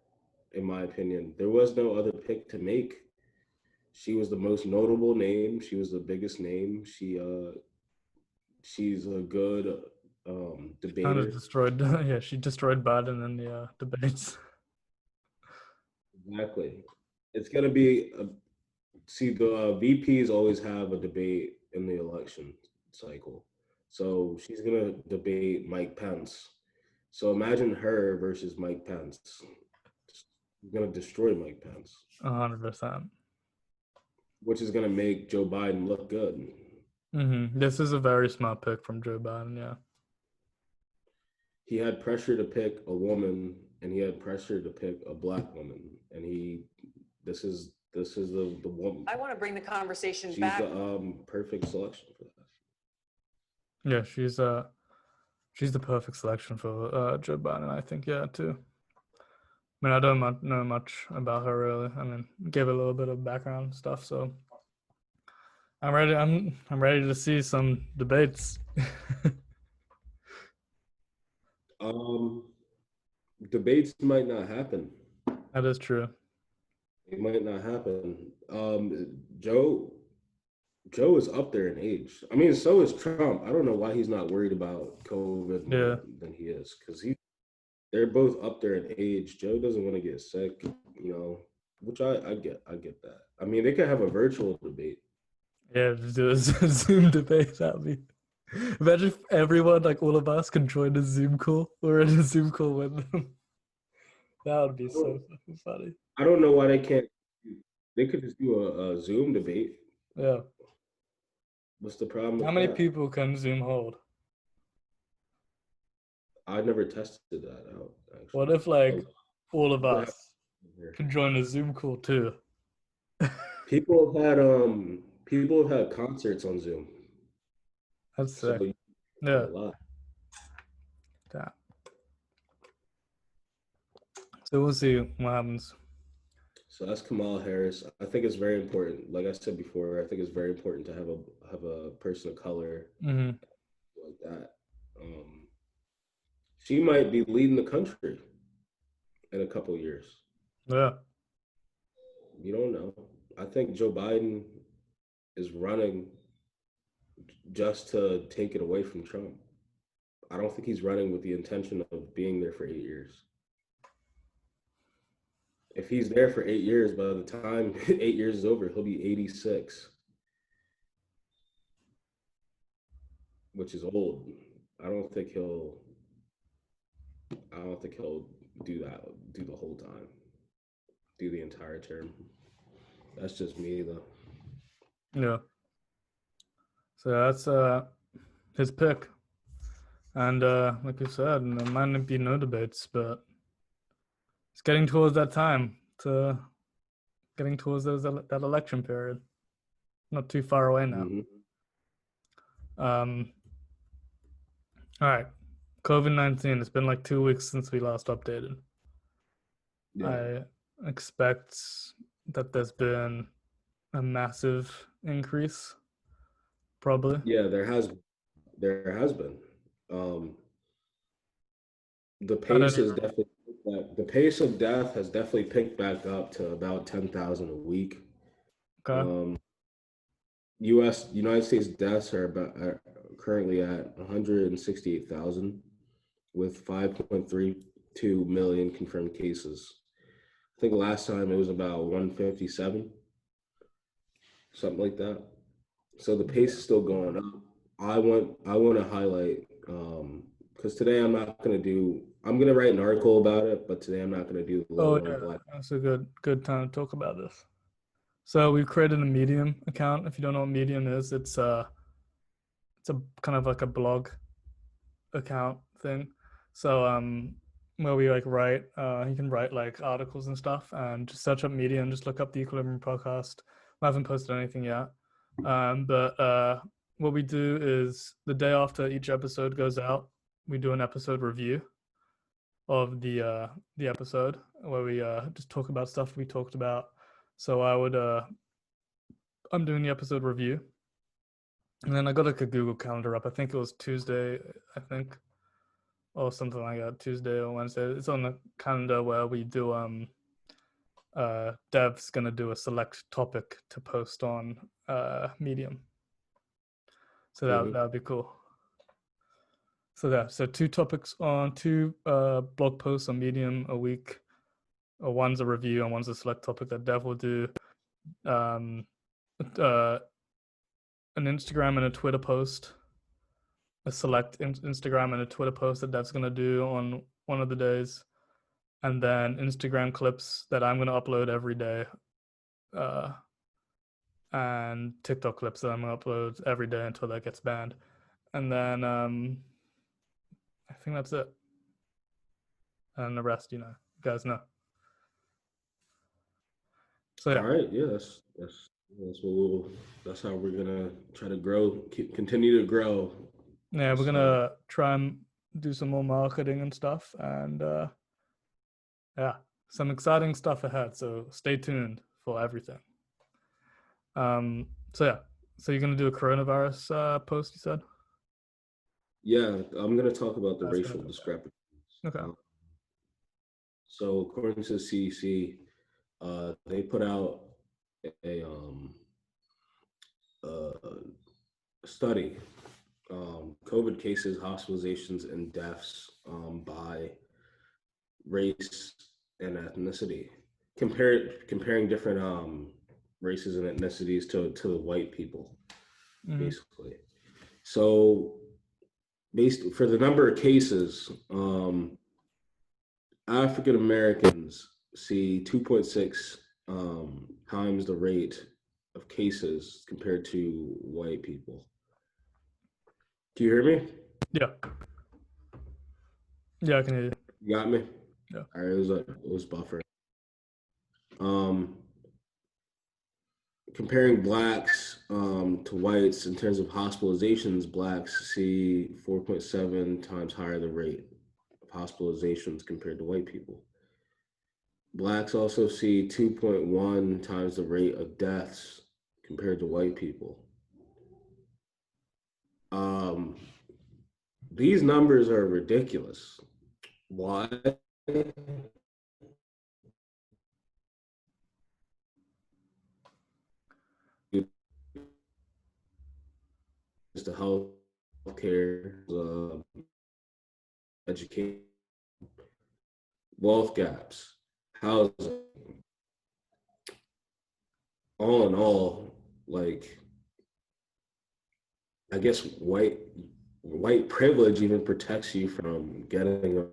in my opinion. There was no other pick to make. She was the most notable name. She was the biggest name. She's a good Kind of debater. destroyed, yeah, she destroyed Biden in the debates. Exactly. It's gonna be see the VPs always have a debate in the election cycle. So she's gonna debate Mike Pence. So imagine her versus Mike Pence. She's gonna destroy Mike Pence, 100%. which is gonna make Joe Biden look good. This is a very smart pick from Joe Biden, yeah. He had pressure to pick a woman, and he had pressure to pick a black woman, and this is the woman. I want to bring the conversation She's back. the perfect selection for that. Yeah, she's the perfect selection for Joe Biden, I think, yeah, too. I mean, I don't know much about her really. I mean, gave a little bit of background stuff, so I'm ready. I'm ready to see some debates. Um, Debates might not happen. That is true. It might not happen. Joe is up there in age. I mean, so is Trump. I don't know why he's not worried about COVID Yeah, more than he is, because they're both up there in age. Joe doesn't want to get sick, which I get that. I mean, they could have a virtual debate. yeah. Just do a Zoom debate. That'd be. Imagine if everyone, like all of us, can join a Zoom call. We're in a Zoom call with them. That would be I don't, so fucking funny. I don't know why they can't. They could just do a Zoom debate. Yeah. What's the problem How with many that? people can Zoom hold? I never tested that out What actually. if like Oh, all of you could have us can join a Zoom call too? people have had concerts on Zoom, That's so sick. you can do Yeah. a lot. That. So we'll see what happens. So that's Kamala Harris. I think it's very important. Like I said before, I think it's very important to have a person of color Hmm. like that. Um, she might be leading the country in a couple years. Yeah. You don't know. I think Joe Biden is running just to take it away from Trump. I don't think he's running with the intention of being there for 8 years. If he's there for 8 years, by the time 8 years is over, he'll be 86, which is old. I don't think he'll. I don't think he'll do that. Do the whole time. Do the entire term. That's just me, though. Yeah. So that's his pick. And like you said, there might not be no debates, but it's getting towards that time. To getting towards that election period. Not too far away now. Hmm. Um. All right. COVID-19. It's been like 2 weeks since we last updated. Yeah, I expect that there's been a massive increase, probably. yeah. There has been. Um, the I don't pace is even. definitely. that the pace of death has definitely picked back up to about 10,000 a week. Okay. Um, United States deaths are currently at 168,000 with 5.32 million confirmed cases. I think last time it was about 157, something like that. So the pace is still going up. I want to highlight because today I'm gonna write an article about it, but today I'm not gonna do the Oh low on yeah, black. that's a good time to talk about this. So we've created a Medium account. If you don't know what Medium is, it's a kind of like a blog account thing. So where we like write, you can write like articles and stuff, and just search up Medium, just look up the Equilibrium podcast. I haven't posted anything yet, but what we do is the day after each episode goes out, we do an episode review of the episode where we just talk about stuff we talked about. So I'm doing the episode review, and then I got like a Google Calendar up. I think it was Tuesday, I think, or something like that, Tuesday or Wednesday. It's on the calendar where we do Dev's gonna do a select topic to post on Medium. So that would be cool. So two topics on two blog posts on Medium a week. One's a review and one's a select topic that Dev will do. Um, an Instagram and a Twitter post, a select Instagram and a Twitter post that Dev's gonna do on one of the days, and then Instagram clips that I'm gonna upload every day, and TikTok clips that I'm gonna upload every day until that gets banned, and then I think that's it, and the rest, you guys know. So yeah. All right, yeah, that's how we're gonna try to grow, continue to grow. Yeah, we're gonna try and do some more marketing and stuff, and yeah, some exciting stuff ahead. So stay tuned for everything. So yeah, so you're gonna do a coronavirus post, you said? Yeah, I'm gonna talk about the That's gonna racial go discrepancies. there. Okay. So according to the CDC, they put out a study, COVID cases, hospitalizations, and deaths by race and ethnicity, comparing different races and ethnicities to the white people, basically. So, based for the number of cases, African Americans see 2.6 times the rate of cases compared to white people. Do you hear me? Yeah. Yeah, I can hear you. You got me? Yeah. All right, it was buffering. Comparing blacks to whites in terms of hospitalizations, blacks see 4.7 times higher the rate of hospitalizations compared to white people. Blacks also see 2.1 times the rate of deaths compared to white people. These numbers are ridiculous. Why? Is the healthcare, education, wealth gaps, housing. All in all, like, I guess white privilege even protects you from getting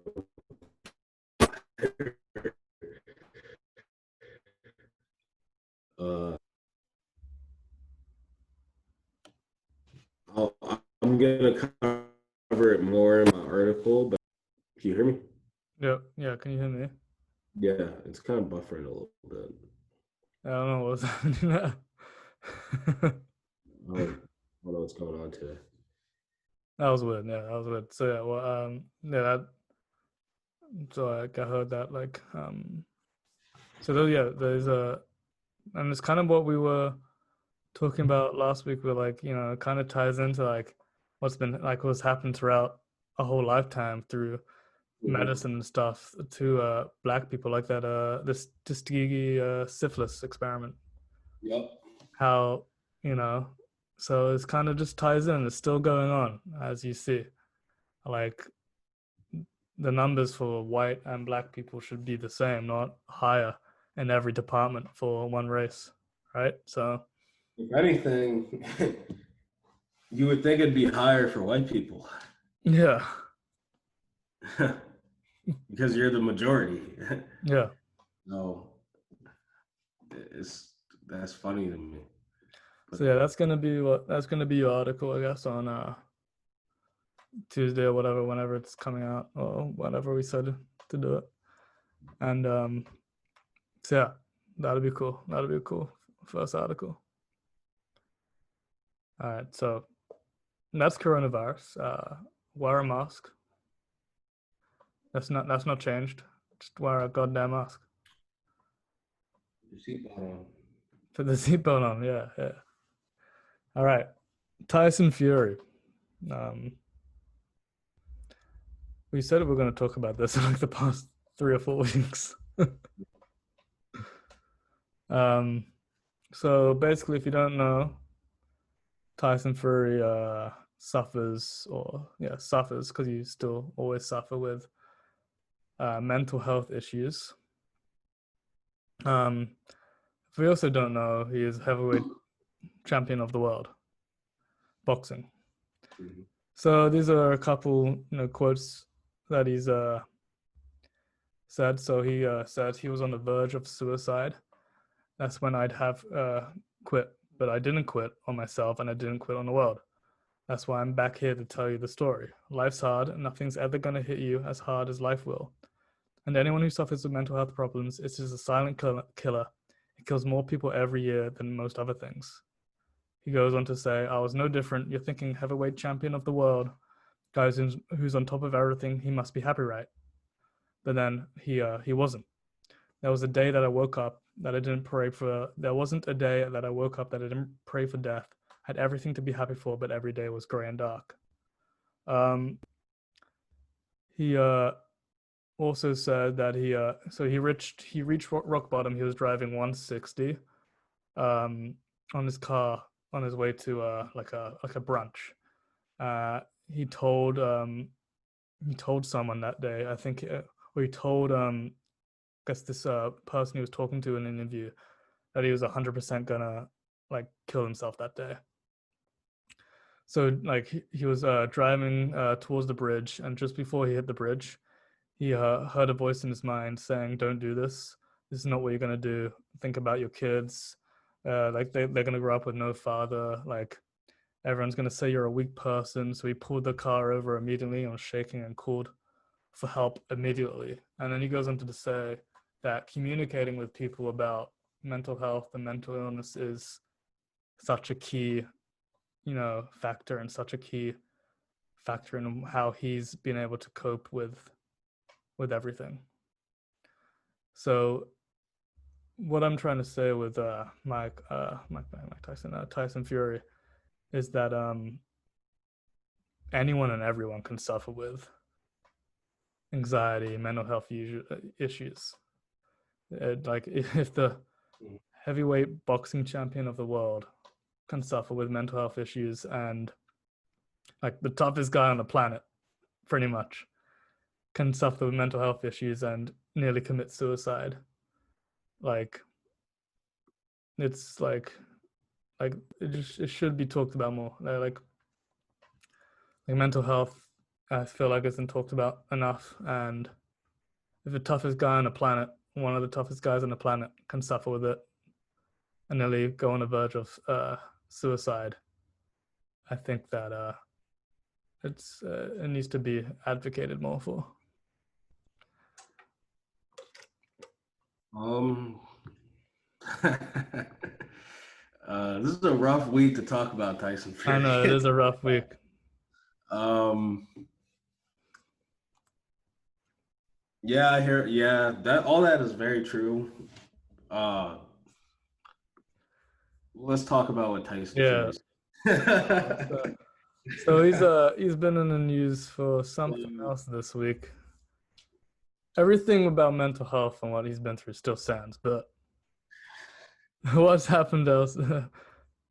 I'm gonna cover it more in my article, but can you hear me? Yeah, can you hear me? Yeah, it's kind of buffering a little bit. I don't know what's happening there. I don't know what's going on today. That was weird. Yeah, that was weird. So yeah, well, yeah, so I heard that so yeah, and it's kind of what we were talking about last week. Where it kind of ties into like what's happened throughout a whole lifetime through medicine and stuff to black people, like that this Tuskegee syphilis experiment. Yep. How, you know, so it's kind of just ties in. It's still going on, as you see. Like the numbers for white and black people should be the same, not higher in every department for one race, right? So If anything, you would think it'd be higher for white people yeah, because you're the majority. yeah. No, that's funny to me. So yeah, that's gonna be your article, I guess, on Tuesday or whatever, whenever it's coming out, or whenever we said to do it. And so yeah, that'll be cool. That'll be a cool first article. All right, so that's coronavirus. Wear a mask. That's not changed. Just wear a goddamn mask. Your seatbelt on. Put the seatbelt on. Yeah. All right, Tyson Fury. We said we were going to talk about this in like the past 3 or 4 weeks. So basically, if you don't know, Tyson Fury suffers because you still always suffer with mental health issues. If we also don't know, he is heavyweight champion of the world, boxing. Mhm. So these are a couple, quotes that he's said. So he said he was on the verge of suicide. That's when I'd have quit, but I didn't quit on myself and I didn't quit on the world. That's why I'm back here to tell you the story. Life's hard, and nothing's ever going to hit you as hard as life will. And anyone who suffers with mental health problems is just a silent killer. It kills more people every year than most other things. He goes on to say, I was no different. You're thinking heavyweight champion of the world, guys who's on top of everything, he must be happy, right? But then he wasn't. There was a day that I woke up that I didn't pray for. There wasn't a day that I woke up that I didn't pray for death. Had everything to be happy for, but every day was gray and dark. He also said that he reached rock bottom. He was driving 160 on his car on his way to like a brunch. He told someone that day, I think, or he told I guess this person he was talking to in an interview that he was 100% gonna like kill himself that day. So like he was driving towards the bridge, and just before he hit the bridge, he heard a voice in his mind saying, "Don't do this. This is not what you're gonna do. Think about your kids. Like they're gonna grow up with no father. Like everyone's gonna say you're a weak person." So he pulled the car over immediately and was shaking and called for help immediately. And then he goes on to say that communicating with people about mental health and mental illness is such a key, factor, and such a key factor in how he's been able to cope with everything. So what I'm trying to say with Tyson Fury is that anyone and everyone can suffer with anxiety, mental health issues. Like if the heavyweight boxing champion of the world can suffer with mental health issues, and like the toughest guy on the planet pretty much can suffer with mental health issues and nearly commit suicide, like it's like it should be talked about more. Like mental health, I feel like isn't talked about enough. And if the toughest guy on the planet, one of the toughest guys on the planet, can suffer with it and nearly go on the verge of suicide, I think that it needs to be advocated more for. This is a rough week to talk about Tyson Fury. I know it is a rough week. Yeah, I hear. Yeah, that all that is very true. Let's talk about what Tyson Fury So he's been in the news for something else this week. everything about mental health and what he's been through still stands, but what's happened else?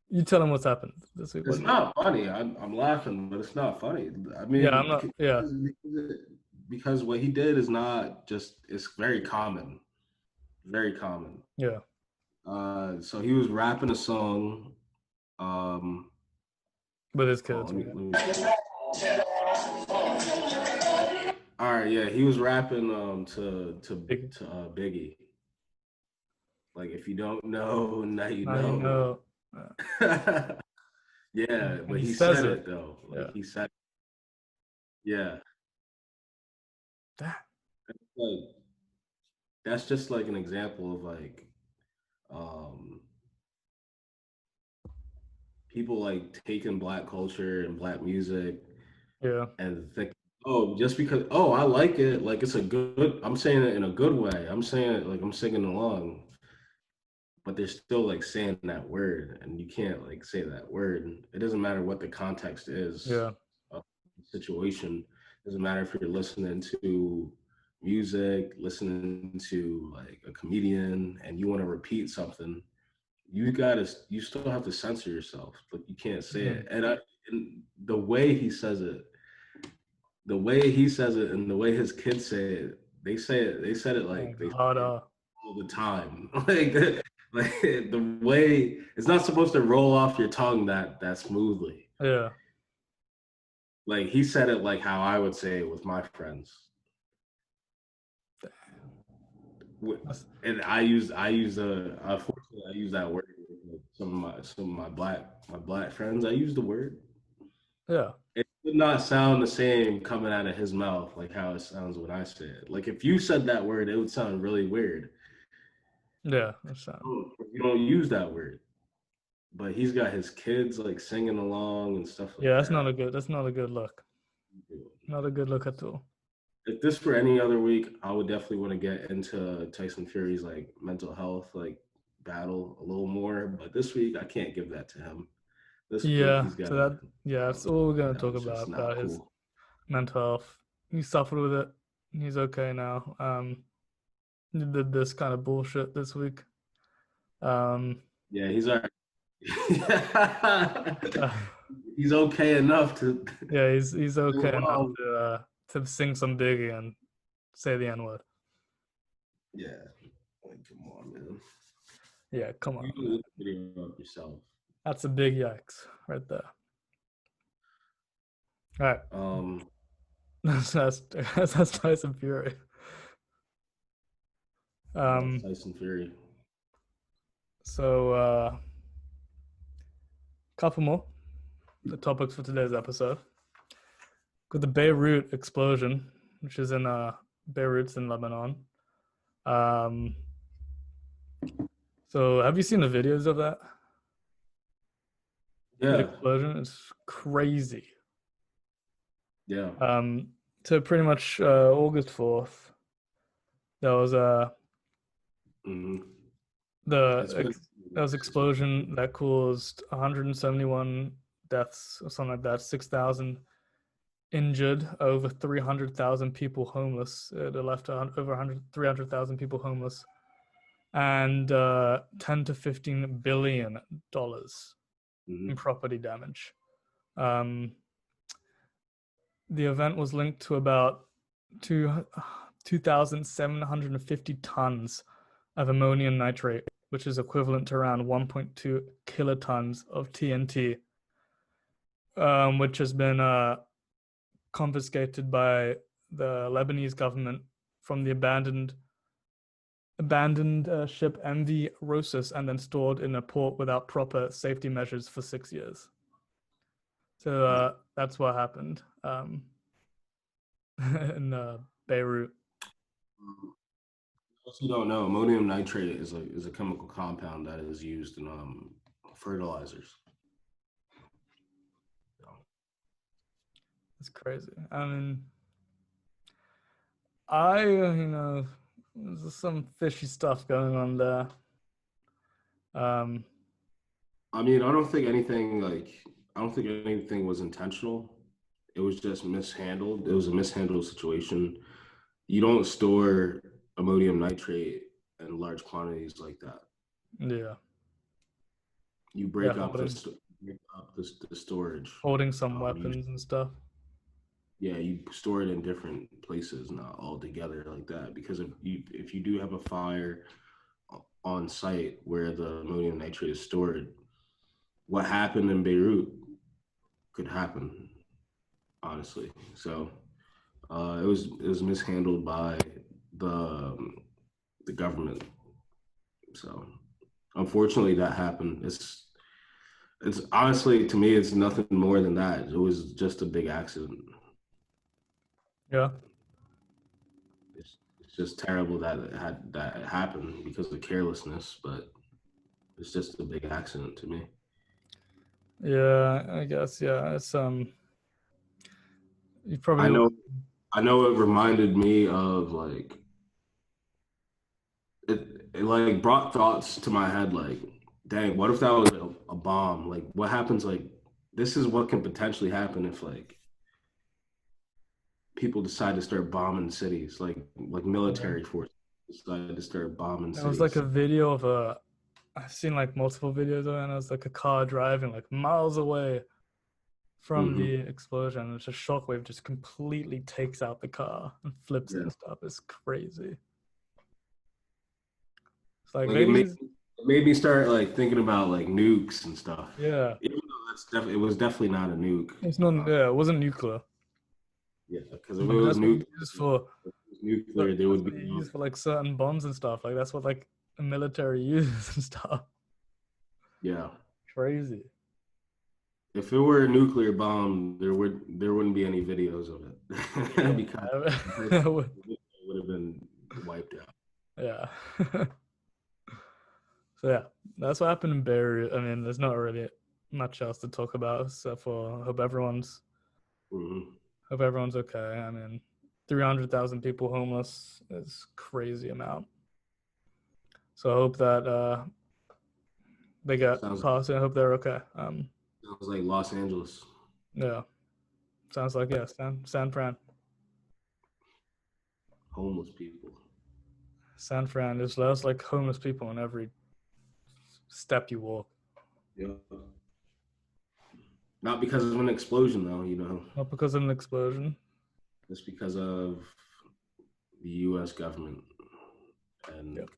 You tell him what's happened this week. It's not funny. I'm laughing, but it's not funny. I Yeah, mean, I'm not. Yeah, because what he did is not just. It's very common. Very common. yeah. So he was rapping a song. Um, With his oh, kids. all right, yeah, he was rapping Big. to Biggie. Like, if you don't know, now you Now you know. know. Yeah, And but he he says said it. it though. Like Yeah. he said, yeah. Damn. Like that's just like an example of like um people like taking black culture and black music Yeah. and think, oh, just because, oh, I like it, like it's a good, I'm saying it in a good way. I'm saying it like I'm singing along, but they're still like saying that word, and you can't like say that word. It doesn't matter what the context is Yeah. of the situation. It doesn't matter if you're listening to music, listening to like a comedian, and you want to repeat something. You still have to censor yourself. Like you can't say Mhm. it. And the way he says it, and the way his kids say it, they said it like Like they say it harder. all the time. Like the way it's not supposed to roll off your tongue that smoothly. Yeah. Like he said it like how I would say it with my friends. And unfortunately I use that word with some of my black friends. I use the word. Yeah. It would not sound the same coming out of his mouth like how it sounds when I say it. Like if you said that word, it would sound really weird. Yeah. That's not. You don't use that word. But he's got his kids like singing along and stuff Yeah. like that. That's not a good look. Not a good look at all. If this were any other week, I would definitely want to get into Tyson Fury's like mental health like battle a little more. But this week, I can't give that to him. This week, Yeah. he's got So to. that's all we're gonna That talk was just not about his cool. mental health. He suffered with it. He's okay now. He did this kind of bullshit this week. Um, Yeah, he's all right. uh, He's okay enough to. yeah, he's okay enough Well, to sing some Biggie and say the N word. yeah, like come on, man. Yeah, come on, You man. look the video up yourself. That's a big yikes right there. All right, Um, that's Tyson Fury. that's Um, Tyson Fury. so couple more the topics for today's episode. Got the Beirut explosion, which is in Beirut's in Lebanon. Um, so have you seen the videos of that? The Yeah, explosion is crazy. yeah. So pretty much August 4th, there was a Mm-hmm. It's the been there was since we. explosion that caused 171 deaths or something like that, 6,000 injured, over 300,000 people homeless. It left over 300,000 people homeless, and 10 to 15 billion dollars in Mm-hmm. property damage. Um, the event was linked to about 2,750 tons of ammonium nitrate, which is equivalent to around 1.2 kilotons of TNT, which has been confiscated by the Lebanese government from the abandoned ship MV Rosas and then stored in a port without proper safety measures for 6 years. So that's what happened in Beirut. If you don't know, ammonium nitrate is a chemical compound that is used in fertilizers. It's crazy. I mean, there's some fishy stuff going on there. I mean, I don't think anything was intentional. It was just mishandled. It was a mishandled situation. you don't store ammonium nitrate in large quantities like that. Yeah. You Yeah, break up the storage. holding some weapons and stuff. Yeah, you store it in different places, not all together like that. Because if you do have a fire on site where the ammonium nitrate is stored, what happened in Beirut could happen, honestly. So it was mishandled by the government. So unfortunately, that happened. It's honestly, to me, it's nothing more than that. It was just a big accident. Yeah. It's just terrible that it happened because of carelessness, but it's just a big accident to me. Yeah, I guess. Yeah, it's you I probably. know I know it reminded me of like it like brought thoughts to my head like, dang, what if that was a bomb? Like what happens like this is what can potentially happen if like people decide to start bombing cities, like Yeah. military forces decide to start bombing There was like cities. a video of a. I've seen like multiple videos of it, and it was like a car driving like miles away from Mm-hmm. the explosion. And it's a shockwave just completely takes out the car and flips it Yeah. and stuff. It's crazy. It's like Like Vegas is. it made me start like thinking about like nukes and stuff. Yeah. Even though it was definitely not a nuke. It's not. Yeah, it wasn't nuclear. Yeah, because if it But was that's what you nuke, use for. nuclear, there That's would what be you no. use for like certain bombs and stuff. Like that's what like the military uses and stuff. Yeah, Crazy. if it were a nuclear bomb, there wouldn't be any videos of it because the person Yeah. would have been wiped out. Yeah. So yeah, that's what happened in Beirut. I mean, there's not really much else to talk about except for Mm-hmm. hope everyone's okay. I mean, 300,000 people homeless is crazy amount. So I hope that they get Sounds past it. I hope they're okay. sounds like Los Angeles, Yeah, sounds like yeah, San Fran. homeless people. San Fran. There's like homeless people in every step you walk. Yeah, not because of an explosion though. You know, Not because of an explosion. it's because of the U.S. government, and Yep.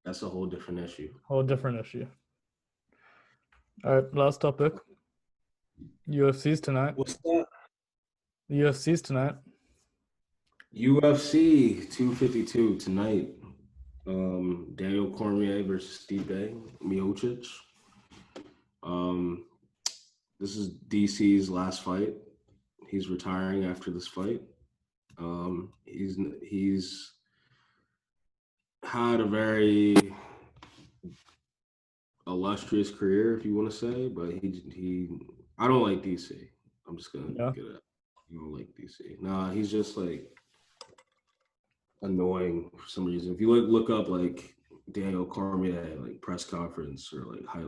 that's a whole different issue. Whole different issue. All right, last topic. UFC's tonight. What's that? The UFC's tonight. UFC 252 tonight. Daniel Cormier versus Stipe Miocic. Um, this is DC's last fight. He's retiring after this fight. He's had a very illustrious career, if you want to say, but he I don't like DC. I'm just gonna Yeah. get it. I don't like DC. Nah, he's just like annoying for some reason. If you look up like Daniel Cormier like press conference or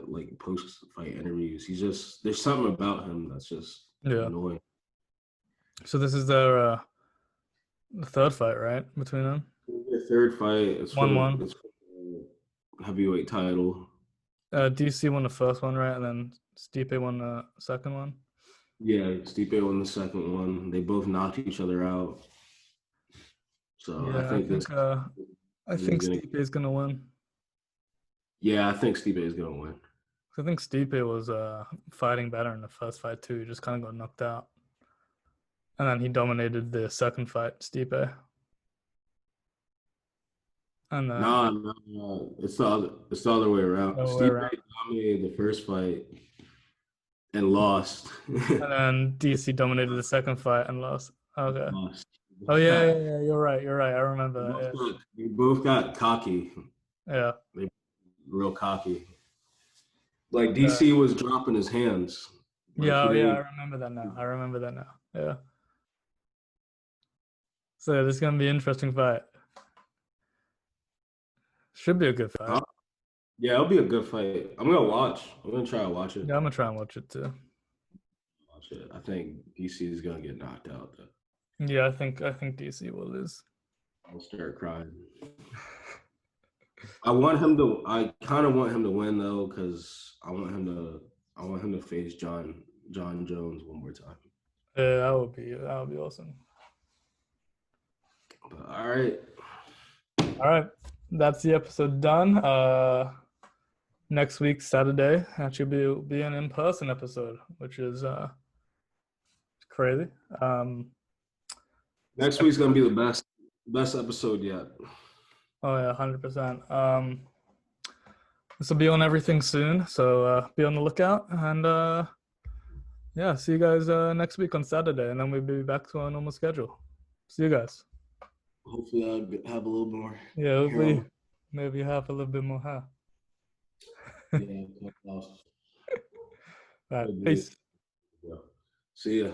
like post fight interviews, he's just there's something about him that's just Yeah. annoying. So this is their the third fight, right, between them? The third fight is for 1-1. the heavyweight title. DC won the first one, right, and then Stipe won the second one. Yeah, Stipe won the second one. They both knocked each other out. So Yeah, I think gonna, Stipe is gonna win. yeah, I think Stipe is gonna win. I think Stipe was fighting better in the first fight too. He just kind of got knocked out, and then he dominated the second fight, Stipe. And then No. It's the other way around. the way Stipe around. dominated the first fight and lost. And then DC dominated the second fight and lost. Okay. Lost. Oh yeah. You're right. I remember that. They both got cocky. Yeah. They real cocky. Like DC was dropping his hands. Like Yeah. he Yeah. I didn't. remember that now. Yeah. So this is gonna be an interesting fight. Should be a good fight. Yeah, it'll be a good fight. I'm gonna watch. I'm gonna try to watch it. Yeah, I'm gonna try and watch it too. Watch it. I think DC is gonna get knocked out though. Yeah, I think DC will lose. I'll start crying. I kind of want him to win though, because I want him to face John Jones one more time. Yeah, that would be awesome. But all right. All right, that's the episode done. Next week Saturday actually be an in-person episode, which is crazy. Next week's gonna be the best episode yet. Oh yeah, 100%. This will be on everything soon, so be on the lookout. And yeah, see you guys next week on Saturday, and then we'll be back to our normal schedule. See you guys. Hopefully, I'll have a little more. Yeah, hopefully, maybe have a little bit more hair. Yeah. All right, peace. Yeah. See ya.